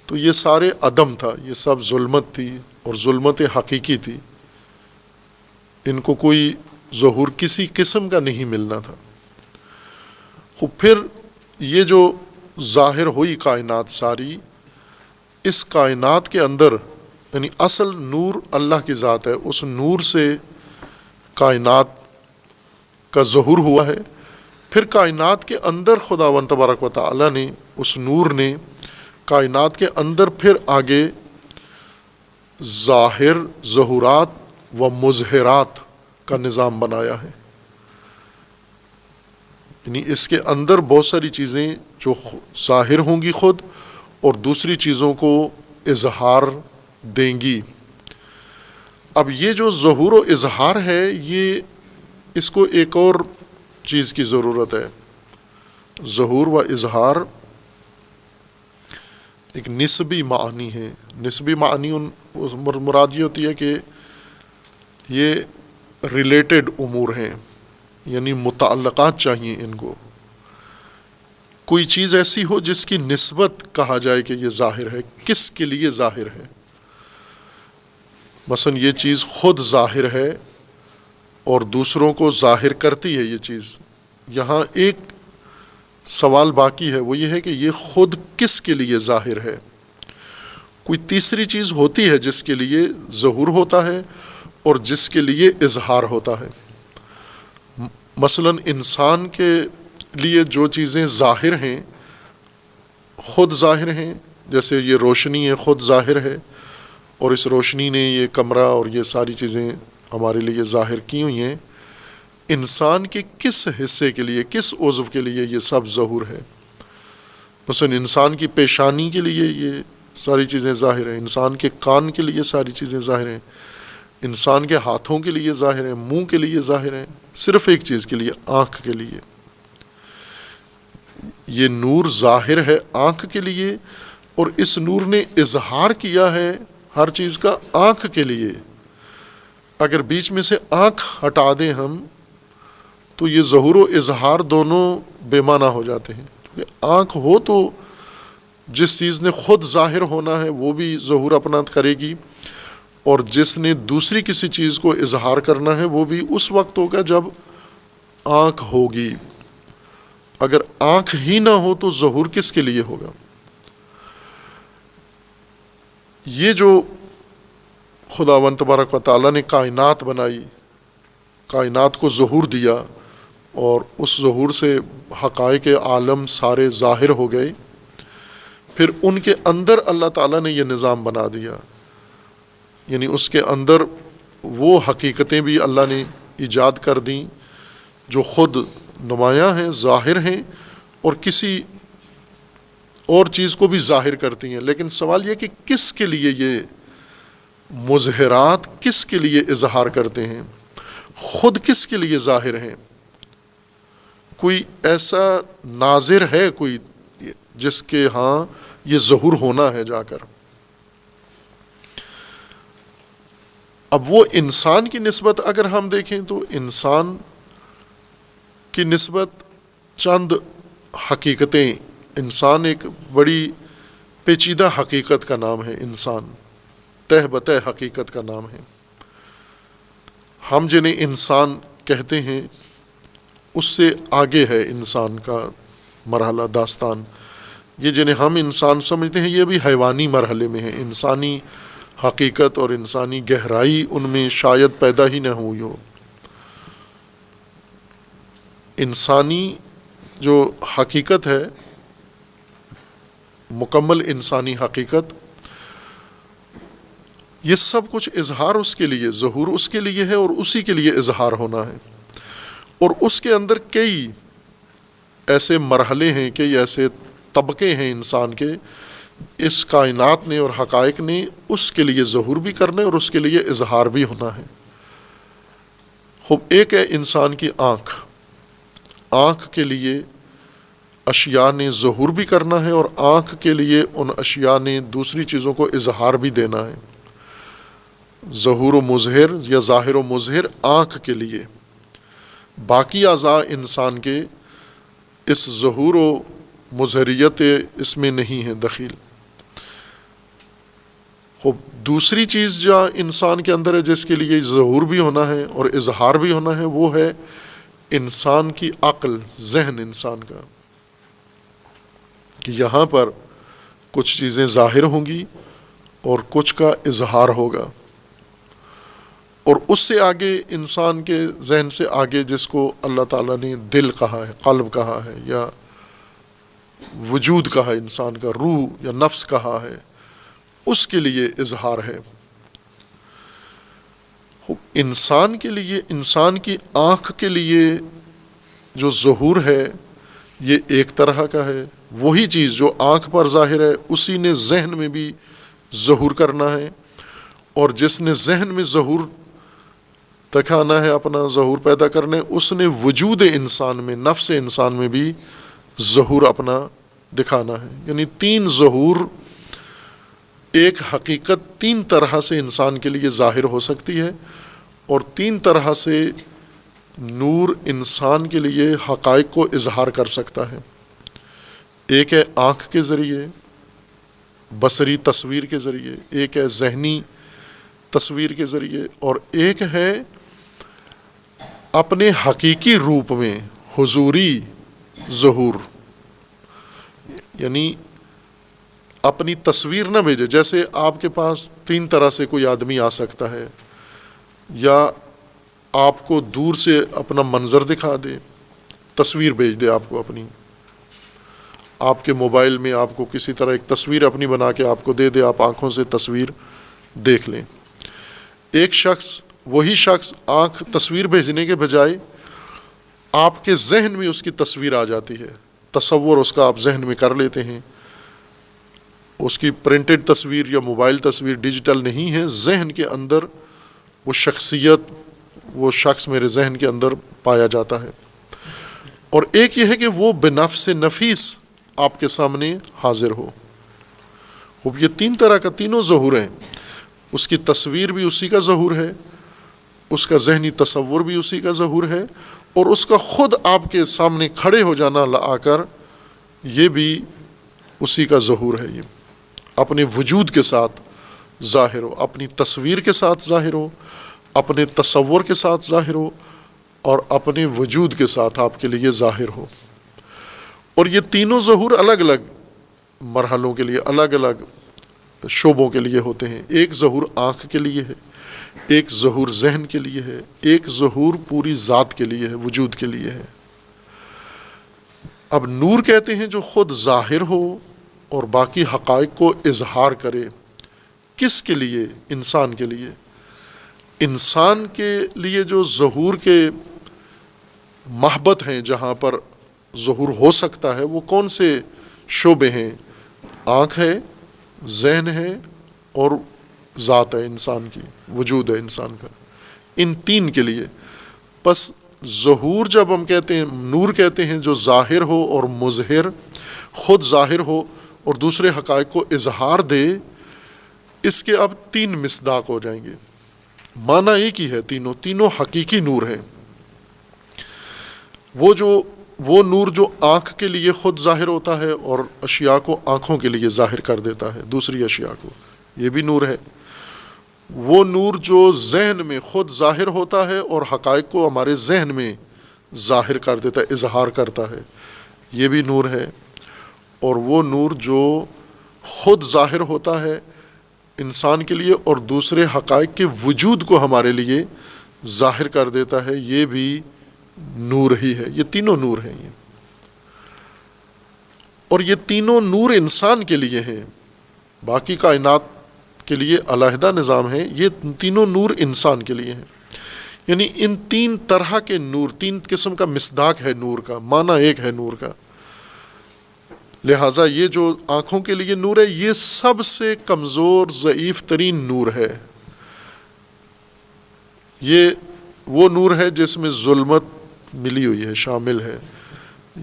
تو یہ سارے عدم تھا، یہ سب ظلمت تھی اور ظلمت حقیقی تھی، ان کو کوئی ظہور کسی قسم کا نہیں ملنا تھا۔ خوب پھر یہ جو ظاہر ہوئی کائنات ساری، اس کائنات کے اندر یعنی اصل نور اللہ کی ذات ہے، اس نور سے کائنات کا ظہور ہوا ہے۔ پھر کائنات کے اندر خداوند تبارک و تعالیٰ نے، اس نور نے کائنات کے اندر پھر آگے ظاہر، ظہورات و مظہرات کا نظام بنایا ہے، یعنی اس کے اندر بہت ساری چیزیں جو ظاہر ہوں گی خود اور دوسری چیزوں کو اظہار دیں گی۔ اب یہ جو ظہور و اظہار ہے، یہ اس کو ایک اور چیز کی ضرورت ہے۔ ظہور و اظہار ایک نسبی معنی ہے، نسبی معنی مراد یہ ہوتی ہے کہ یہ ریلیٹڈ امور ہیں، یعنی متعلقات چاہیے ان کو، کوئی چیز ایسی ہو جس کی نسبت کہا جائے کہ یہ ظاہر ہے، کس کے لیے ظاہر ہے۔ مثلا یہ چیز خود ظاہر ہے اور دوسروں کو ظاہر کرتی ہے یہ چیز۔ یہاں ایک سوال باقی ہے، وہ یہ ہے کہ یہ خود کس کے لیے ظاہر ہے۔ کوئی تیسری چیز ہوتی ہے جس کے لیے ظہور ہوتا ہے اور جس کے لیے اظہار ہوتا ہے۔ مثلا انسان کے لیے جو چیزیں ظاہر ہیں، خود ظاہر ہیں، جیسے یہ روشنی ہے، خود ظاہر ہے، اور اس روشنی نے یہ کمرہ اور یہ ساری چیزیں ہمارے لیے ظاہر کی ہوئی ہیں۔ انسان کے کس حصے کے لیے، کس عضو کے لیے یہ سب ظہور ہے؟ مثلا انسان کی پیشانی کے لیے یہ ساری چیزیں ظاہر ہیں، انسان کے کان کے لیے ساری چیزیں ظاہر ہیں، انسان کے ہاتھوں کے لیے ظاہر ہیں، منہ کے لیے ظاہر ہیں، صرف ایک چیز کے لیے، آنکھ کے لیے۔ یہ نور ظاہر ہے آنکھ کے لیے، اور اس نور نے اظہار کیا ہے ہر چیز کا آنکھ کے لیے۔ اگر بیچ میں سے آنکھ ہٹا دیں ہم تو یہ ظہور و اظہار دونوں بے معنی ہو جاتے ہیں، کیونکہ آنکھ ہو تو جس چیز نے خود ظاہر ہونا ہے وہ بھی ظہور اپنا کرے گی، اور جس نے دوسری کسی چیز کو اظہار کرنا ہے وہ بھی اس وقت ہوگا جب آنکھ ہوگی۔ اگر آنکھ ہی نہ ہو تو ظہور کس کے لیے ہوگا؟ یہ جو خداوند تبارک و تعالیٰ نے کائنات بنائی، کائنات کو ظہور دیا، اور اس ظہور سے حقائق عالم سارے ظاہر ہو گئے، پھر ان کے اندر اللہ تعالیٰ نے یہ نظام بنا دیا، یعنی اس کے اندر وہ حقیقتیں بھی اللہ نے ایجاد کر دیں جو خود نمایاں ہیں، ظاہر ہیں، اور کسی اور چیز کو بھی ظاہر کرتی ہیں۔ لیکن سوال یہ کہ کس کے لیے یہ مظہرات، کس کے لیے اظہار کرتے ہیں، خود کس کے لیے ظاہر ہیں؟ کوئی ایسا ناظر ہے کوئی جس کے ہاں یہ ظہور ہونا ہے جا کر؟ اب وہ انسان کی نسبت اگر ہم دیکھیں تو انسان کی نسبت چند حقیقتیں، انسان ایک بڑی پیچیدہ حقیقت کا نام ہے، انسان تہ بتہ حقیقت کا نام ہے۔ ہم جنہیں انسان کہتے ہیں اس سے آگے ہے انسان کا مرحلہ داستان۔ یہ جنہیں ہم انسان سمجھتے ہیں یہ بھی حیوانی مرحلے میں ہیں، انسانی حقیقت اور انسانی گہرائی ان میں شاید پیدا ہی نہ ہوئی ہو۔ انسانی جو حقیقت ہے، مکمل انسانی حقیقت، یہ سب کچھ اظہار اس کے لیے، ظہور اس کے لیے ہے اور اسی کے لیے اظہار ہونا ہے۔ اور اس کے اندر کئی ایسے مرحلے ہیں، کئی ایسے طبقے ہیں انسان کے، اس کائنات نے اور حقائق نے اس کے لیے ظہور بھی کرنا ہے اور اس کے لیے اظہار بھی ہونا ہے۔ خوب، ایک ہے انسان کی آنکھ۔ آنکھ کے لیے اشیاء نے ظہور بھی کرنا ہے اور آنکھ کے لیے ان اشیاء نے دوسری چیزوں کو اظہار بھی دینا ہے۔ ظہور و مظہر یا ظاہر و مظہر آنکھ کے لیے، باقی اعضاء انسان کے اس ظہور و مظہریت اس میں نہیں ہے دخیل۔ خوب، دوسری چیز جو انسان کے اندر ہے جس کے لیے ظہور بھی ہونا ہے اور اظہار بھی ہونا ہے، وہ ہے انسان کی عقل، ذہن انسان کا، کہ یہاں پر کچھ چیزیں ظاہر ہوں گی اور کچھ کا اظہار ہوگا۔ اور اس سے آگے انسان کے ذہن سے آگے جس کو اللہ تعالیٰ نے دل کہا ہے، قلب کہا ہے، یا وجود کہا ہے، انسان کا روح یا نفس کہا ہے، اس کے لیے اظہار ہے۔ انسان کے لیے، انسان کی آنکھ کے لیے جو ظہور ہے یہ ایک طرح کا ہے۔ وہی چیز جو آنکھ پر ظاہر ہے اسی نے ذہن میں بھی ظہور کرنا ہے، اور جس نے ذہن میں ظہور دکھانا ہے، اپنا ظہور پیدا کرنا ہے، اس نے وجود انسان میں، نفس انسان میں بھی ظہور اپنا دکھانا ہے۔ یعنی تین ظہور، ایک حقیقت تین طرح سے انسان کے لیے ظاہر ہو سکتی ہے، اور تین طرح سے نور انسان کے لیے حقائق کو اظہار کر سکتا ہے۔ ایک ہے آنکھ کے ذریعے، بصری تصویر کے ذریعے، ایک ہے ذہنی تصویر کے ذریعے، اور ایک ہے اپنے حقیقی روپ میں حضوری ظہور، یعنی اپنی تصویر نہ بھیجے۔ جیسے آپ کے پاس تین طرح سے کوئی آدمی آ سکتا ہے، یا آپ کو دور سے اپنا منظر دکھا دے، تصویر بھیج دے آپ کو اپنی، آپ کے موبائل میں آپ کو کسی طرح ایک تصویر اپنی بنا کے آپ کو دے دے، آپ آنکھوں سے تصویر دیکھ لیں۔ ایک شخص، وہی شخص آنکھ تصویر بھیجنے کے بجائے آپ کے ذہن میں اس کی تصویر آ جاتی ہے، تصور اس کا آپ ذہن میں کر لیتے ہیں۔ اس کی پرنٹڈ تصویر یا موبائل تصویر ڈیجیٹل نہیں ہے، ذہن کے اندر وہ شخصیت، وہ شخص میرے ذہن کے اندر پایا جاتا ہے۔ اور ایک یہ ہے کہ وہ بنفس نفیس آپ کے سامنے حاضر ہو۔ یہ تین طرح کا، تینوں ظہور ہیں۔ اس کی تصویر بھی اسی کا ظہور ہے، اس کا ذہنی تصور بھی اسی کا ظہور ہے، اور اس کا خود آپ کے سامنے کھڑے ہو جانا آ کر، یہ بھی اسی کا ظہور ہے۔ یہ اپنے وجود کے ساتھ ظاہر ہو، اپنی تصویر کے ساتھ ظاہر ہو، اپنے تصور کے ساتھ ظاہر ہو، اور اپنے وجود کے ساتھ آپ کے لیے ظاہر ہو۔ اور یہ تینوں ظہور الگ الگ مرحلوں کے لیے، الگ الگ شعبوں کے لیے ہوتے ہیں۔ ایک ظہور آنکھ کے لیے ہے، ایک ظہور ذہن کے لیے ہے، ایک ظہور پوری ذات کے لیے ہے، وجود کے لیے ہے۔ اب نور کہتے ہیں جو خود ظاہر ہو اور باقی حقائق کو اظہار کرے۔ کس کے لیے؟ انسان کے لیے۔ انسان کے لیے جو ظہور کے محبت ہیں، جہاں پر ظہور ہو سکتا ہے، وہ کون سے شعبے ہیں؟ آنکھ ہے، ذہن ہے، اور ذات ہے انسان کی، وجود ہے انسان کا۔ ان تین کے لیے پس ظہور جب ہم کہتے ہیں، نور کہتے ہیں جو ظاہر ہو اور مظہر، خود ظاہر ہو اور دوسرے حقائق کو اظہار دے، اس کے اب تین مصداق ہو جائیں گے۔ معنی ایک ہی ہے، تینوں حقیقی نور ہیں۔ وہ نور جو آنکھ کے لیے خود ظاہر ہوتا ہے اور اشیاء کو آنکھوں کے لیے ظاہر کر دیتا ہے، دوسری اشیاء کو، یہ بھی نور ہے۔ وہ نور جو ذہن میں خود ظاہر ہوتا ہے اور حقائق کو ہمارے ذہن میں ظاہر کر دیتا ہے، اظہار کرتا ہے، یہ بھی نور ہے۔ اور وہ نور جو خود ظاہر ہوتا ہے، انسان کے لیے اور دوسرے حقائق کے وجود کو ہمارے لیے ظاہر کر دیتا ہے، یہ بھی نور ہی ہے۔ یہ تینوں نور ہیں یہ، اور یہ تینوں نور انسان کے لیے ہیں، باقی کائنات کے لیے علیحدہ نظام ہے، یہ تینوں نور انسان کے لیے ہیں۔ یعنی ان تین طرح کے نور، تین قسم کا مصداق ہے نور کا، معنی ایک ہے نور کا۔ لہٰذا یہ جو آنکھوں کے لیے نور ہے، یہ سب سے کمزور ضعیف ترین نور ہے۔ یہ وہ نور ہے جس میں ظلمت ملی ہوئی ہے، شامل ہے،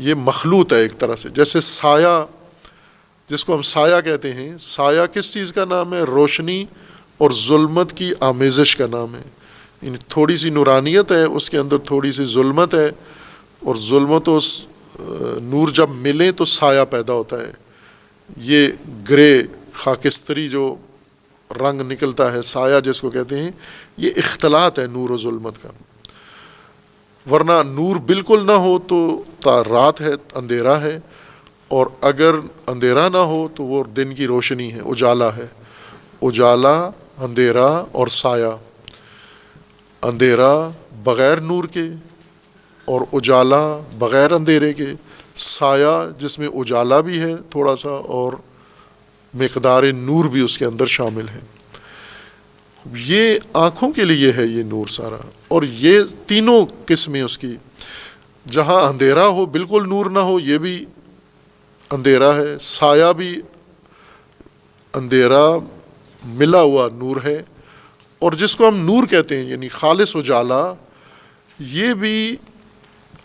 یہ مخلوط ہے ایک طرح سے۔ جیسے سایہ، جس کو ہم سایہ کہتے ہیں، سایہ کس چیز کا نام ہے؟ روشنی اور ظلمت کی آمیزش کا نام ہے۔ یعنی تھوڑی سی نورانیت ہے، اس کے اندر تھوڑی سی ظلمت ہے، اور ظلمت و نور جب ملیں تو سایہ پیدا ہوتا ہے۔ یہ گرے خاکستری جو رنگ نکلتا ہے، سایہ جس کو کہتے ہیں، یہ اختلاط ہے نور و ظلمت کا۔ ورنہ نور بالکل نہ ہو تو رات ہے، اندھیرا ہے، اور اگر اندھیرا نہ ہو تو وہ دن کی روشنی ہے، اجالا ہے۔ اجالا، اندھیرا اور سایہ، اندھیرا بغیر نور کے اور اجالا بغیر اندھیرے کے، سایہ جس میں اجالا بھی ہے تھوڑا سا اور مقدار نور بھی اس کے اندر شامل ہے۔ یہ آنکھوں کے لیے ہے یہ نور سارا، اور یہ تینوں قسمیں اس کی۔ جہاں اندھیرا ہو، بالکل نور نہ ہو، یہ بھی اندھیرا ہے۔ سایہ بھی اندھیرا ملا ہوا نور ہے، اور جس کو ہم نور کہتے ہیں یعنی خالص اجالا، یہ بھی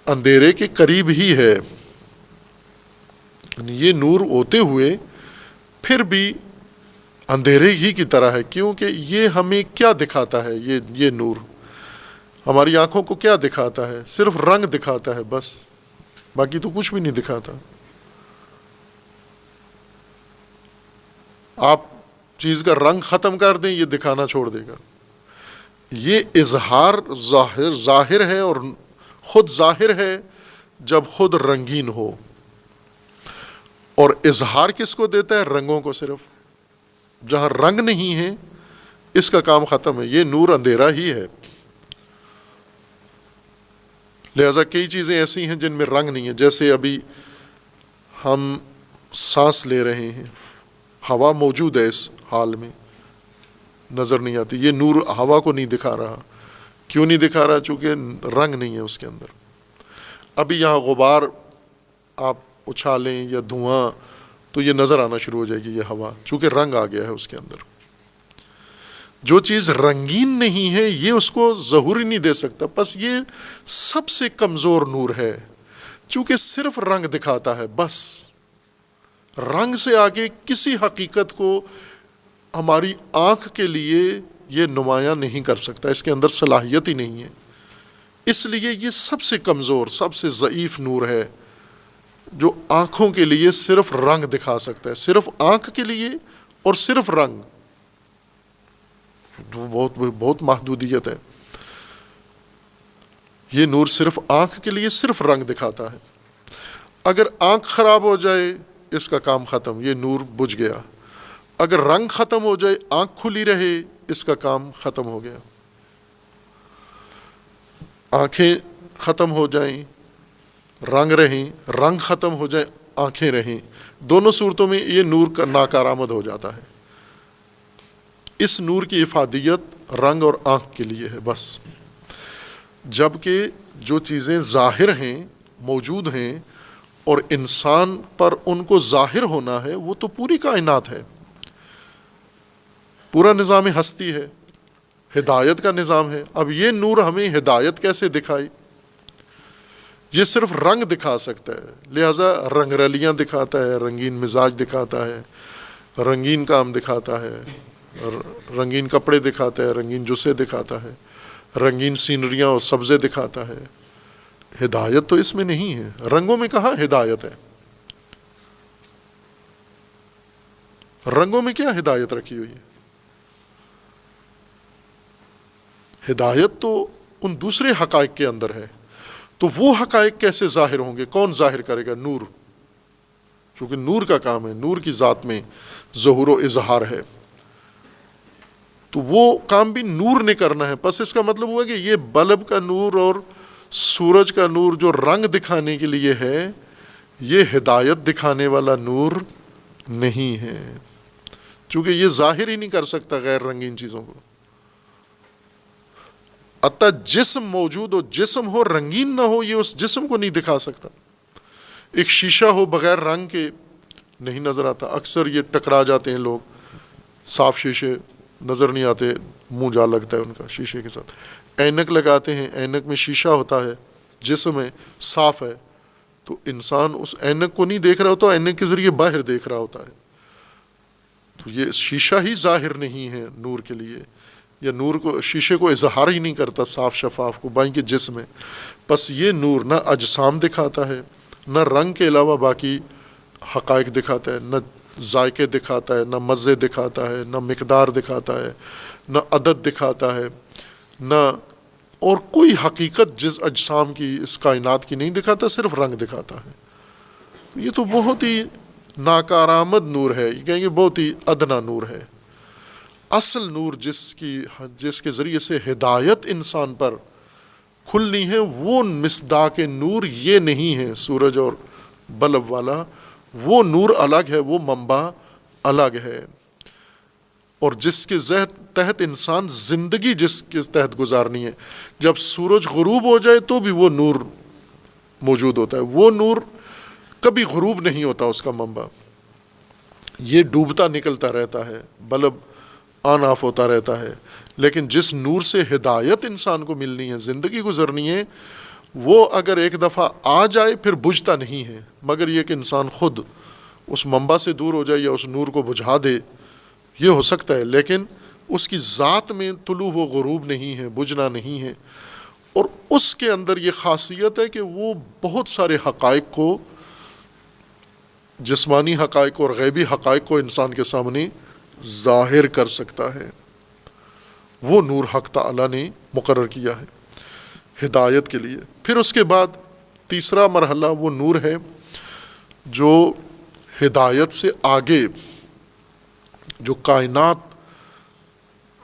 اندھیرے کے قریب ہی ہے۔ یعنی یہ نور ہوتے ہوئے پھر بھی اندھیرے ہی کی طرح ہے، کیونکہ یہ ہمیں کیا دکھاتا ہے؟ یہ نور ہماری آنکھوں کو کیا دکھاتا ہے؟ صرف رنگ دکھاتا ہے بس، باقی تو کچھ بھی نہیں دکھاتا۔ آپ چیز کا رنگ ختم کر دیں، یہ دکھانا چھوڑ دے گا۔ یہ اظہار ظاہر ہے، اور خود ظاہر ہے جب خود رنگین ہو، اور اظہار کس کو دیتا ہے؟ رنگوں کو صرف۔ جہاں رنگ نہیں ہے، اس کا کام ختم ہے، یہ نور اندھیرا ہی ہے۔ لہذا کئی چیزیں ایسی ہیں جن میں رنگ نہیں ہے، جیسے ابھی ہم سانس لے رہے ہیں، ہوا موجود ہے اس حال میں، نظر نہیں آتی، یہ نور ہوا کو نہیں دکھا رہا۔ کیوں نہیں دکھا رہا؟ چونکہ رنگ نہیں ہے اس کے اندر۔ ابھی یہاں غبار آپ اچھالیں یا دھواں تو یہ نظر آنا شروع ہو جائے گی، یہ ہوا، چونکہ رنگ آ گیا ہے اس کے اندر۔ جو چیز رنگین نہیں ہے یہ اس کو ظہور ہی نہیں دے سکتا، بس یہ سب سے کمزور نور ہے، چونکہ صرف رنگ دکھاتا ہے بس۔ رنگ سے آگے کسی حقیقت کو ہماری آنکھ کے لیے یہ نمایاں نہیں کر سکتا، اس کے اندر صلاحیت ہی نہیں ہے۔ اس لیے یہ سب سے کمزور، سب سے ضعیف نور ہے، جو آنکھوں کے لیے صرف رنگ دکھا سکتا ہے، صرف آنکھ کے لیے، اور صرف رنگ۔ بہت محدودیت ہے۔ یہ نور صرف آنکھ کے لیے صرف رنگ دکھاتا ہے۔ اگر آنکھ خراب ہو جائے، اس کا کام ختم، یہ نور بجھ گیا۔ اگر رنگ ختم ہو جائے، آنکھ کھلی رہے، اس کا کام ختم ہو گیا۔ آنکھیں ختم ہو جائیں، رنگ رہیں، رنگ ختم ہو جائیں، آنکھیں رہیں، دونوں صورتوں میں یہ نور کا ناکارآمد ہو جاتا ہے۔ اس نور کی افادیت رنگ اور آنکھ کے لیے ہے بس، جبکہ جو چیزیں ظاہر ہیں، موجود ہیں، اور انسان پر ان کو ظاہر ہونا ہے، وہ تو پوری کائنات ہے، پورا نظام ہستی ہے، ہدایت کا نظام ہے۔ اب یہ نور ہمیں ہدایت کیسے دکھائے؟ یہ صرف رنگ دکھا سکتا ہے، لہذا رنگ رلیاں دکھاتا ہے، رنگین مزاج دکھاتا ہے، رنگین کام دکھاتا ہے، رنگین کپڑے دکھاتا ہے، رنگین جسے دکھاتا ہے، رنگین سینریاں اور سبزے دکھاتا ہے۔ ہدایت تو اس میں نہیں ہے، رنگوں میں کہاں ہدایت ہے؟ رنگوں میں کیا ہدایت رکھی ہوئی ہے؟ ہدایت تو ان دوسرے حقائق کے اندر ہے۔ تو وہ حقائق کیسے ظاہر ہوں گے؟ کون ظاہر کرے گا؟ نور، چونکہ نور کا کام ہے، نور کی ذات میں ظہور و اظہار ہے۔ تو وہ کام بھی نور نے کرنا ہے. بس اس کا مطلب ہوا کہ یہ بلب کا نور اور سورج کا نور جو رنگ دکھانے کے لیے ہے، یہ ہدایت دکھانے والا نور نہیں ہے، چونکہ یہ ظاہر ہی نہیں کر سکتا غیر رنگین چیزوں کو. حتیٰ جسم موجود ہو، جسم ہو رنگین نہ ہو، یہ اس جسم کو نہیں دکھا سکتا. ایک شیشہ ہو بغیر رنگ کے نہیں نظر آتا. اکثر یہ ٹکرا جاتے ہیں لوگ، صاف شیشے نظر نہیں آتے، منہ جا لگتا ہے ان کا شیشے کے ساتھ. اینک لگاتے ہیں، اینک میں شیشہ ہوتا ہے، جسم ہے، صاف ہے، تو انسان اس اینک کو نہیں دیکھ رہا ہوتا، اینک کے ذریعے باہر دیکھ رہا ہوتا ہے. تو یہ شیشہ ہی ظاہر نہیں ہے نور کے لیے، یا نور کو، شیشے کو اظہار ہی نہیں کرتا صاف شفاف کو، باقی جسم ہے. بس یہ نور نہ اجسام دکھاتا ہے، نہ رنگ کے علاوہ باقی حقائق دکھاتا ہے، نہ ذائقے دکھاتا ہے، نہ مزے دکھاتا ہے، نہ مقدار دکھاتا ہے، نہ عدد دکھاتا ہے، نہ اور کوئی حقیقت جس اجسام کی، اس کائنات کی نہیں دکھاتا، صرف رنگ دکھاتا ہے. یہ تو بہت ہی ناکارآمد نور ہے، یہ کہیں گے بہت ہی ادنا نور ہے. اصل نور جس کے ذریعے سے ہدایت انسان پر کھلنی ہے، وہ مصداق نور یہ نہیں ہے سورج اور بلب والا. وہ نور الگ ہے، وہ منبع الگ ہے، اور جس کے تحت انسان زندگی جس کے تحت گزارنی ہے. جب سورج غروب ہو جائے تو بھی وہ نور موجود ہوتا ہے. وہ نور کبھی غروب نہیں ہوتا، اس کا منبع یہ ڈوبتا نکلتا رہتا ہے، بلب آن آف ہوتا رہتا ہے. لیکن جس نور سے ہدایت انسان کو ملنی ہے، زندگی گزرنی ہے، وہ اگر ایک دفعہ آ جائے پھر بجھتا نہیں ہے، مگر یہ کہ انسان خود اس منبع سے دور ہو جائے یا اس نور کو بجھا دے، یہ ہو سکتا ہے. لیکن اس کی ذات میں طلوع و غروب نہیں ہے، بجھنا نہیں ہے. اور اس کے اندر یہ خاصیت ہے کہ وہ بہت سارے حقائق کو، جسمانی حقائق اور غیبی حقائق کو انسان کے سامنے ظاہر کر سکتا ہے. وہ نور حق تعالیٰ نے مقرر کیا ہے ہدایت کے لیے. پھر اس کے بعد تیسرا مرحلہ وہ نور ہے جو ہدایت سے آگے، جو کائنات،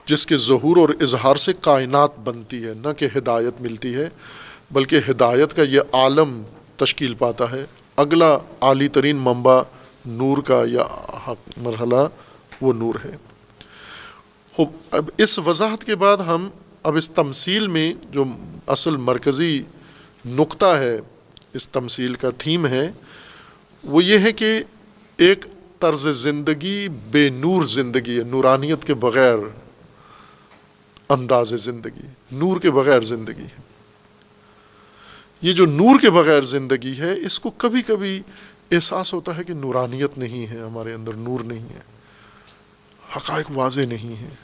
جس کے ظہور اور اظہار سے کائنات بنتی ہے، نہ کہ ہدایت ملتی ہے، بلکہ ہدایت کا یہ عالم تشکیل پاتا ہے. اگلا عالی ترین منبع نور کا یا مرحلہ وہ نور ہے. خوب، اب اس وضاحت کے بعد ہم اب اس تمثیل میں جو اصل مرکزی نقطہ ہے، اس تمثیل کا تھیم ہے، وہ یہ ہے کہ ایک طرز زندگی بے نور زندگی ہے، نورانیت کے بغیر انداز زندگی، نور کے بغیر زندگی ہے. یہ جو نور کے بغیر زندگی ہے، اس کو کبھی کبھی احساس ہوتا ہے کہ نورانیت نہیں ہے، ہمارے اندر نور نہیں ہے، حقائق واضح نہیں ہیں،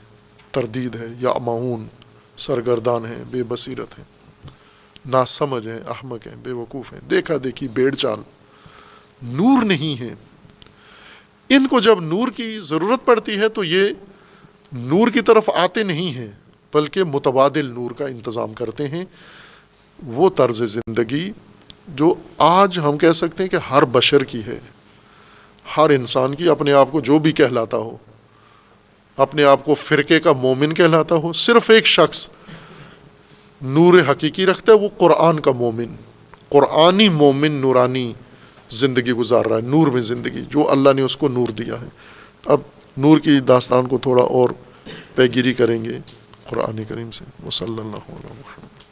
تردید ہے، یا معون، سرگردان ہیں، بے بصیرت ہیں، ناسمجھ ہیں، احمق ہیں، بے وقوف ہیں، دیکھا دیکھی، بھیڑ چال، نور نہیں ہے. ان کو جب نور کی ضرورت پڑتی ہے تو یہ نور کی طرف آتے نہیں ہیں، بلکہ متبادل نور کا انتظام کرتے ہیں. وہ طرز زندگی جو آج ہم کہہ سکتے ہیں کہ ہر بشر کی ہے، ہر انسان کی، اپنے آپ کو جو بھی کہلاتا ہو، اپنے آپ کو فرقے کا مومن کہلاتا ہو، صرف ایک شخص نور حقیقی رکھتا ہے، وہ قرآن کا مومن، قرآنی مومن نورانی زندگی گزار رہا ہے، نور میں زندگی جو اللہ نے اس کو نور دیا ہے. اب نور کی داستان کو تھوڑا اور پیگیری کریں گے قرآن کریم سے. وصلی اللہ علیہ وسلم.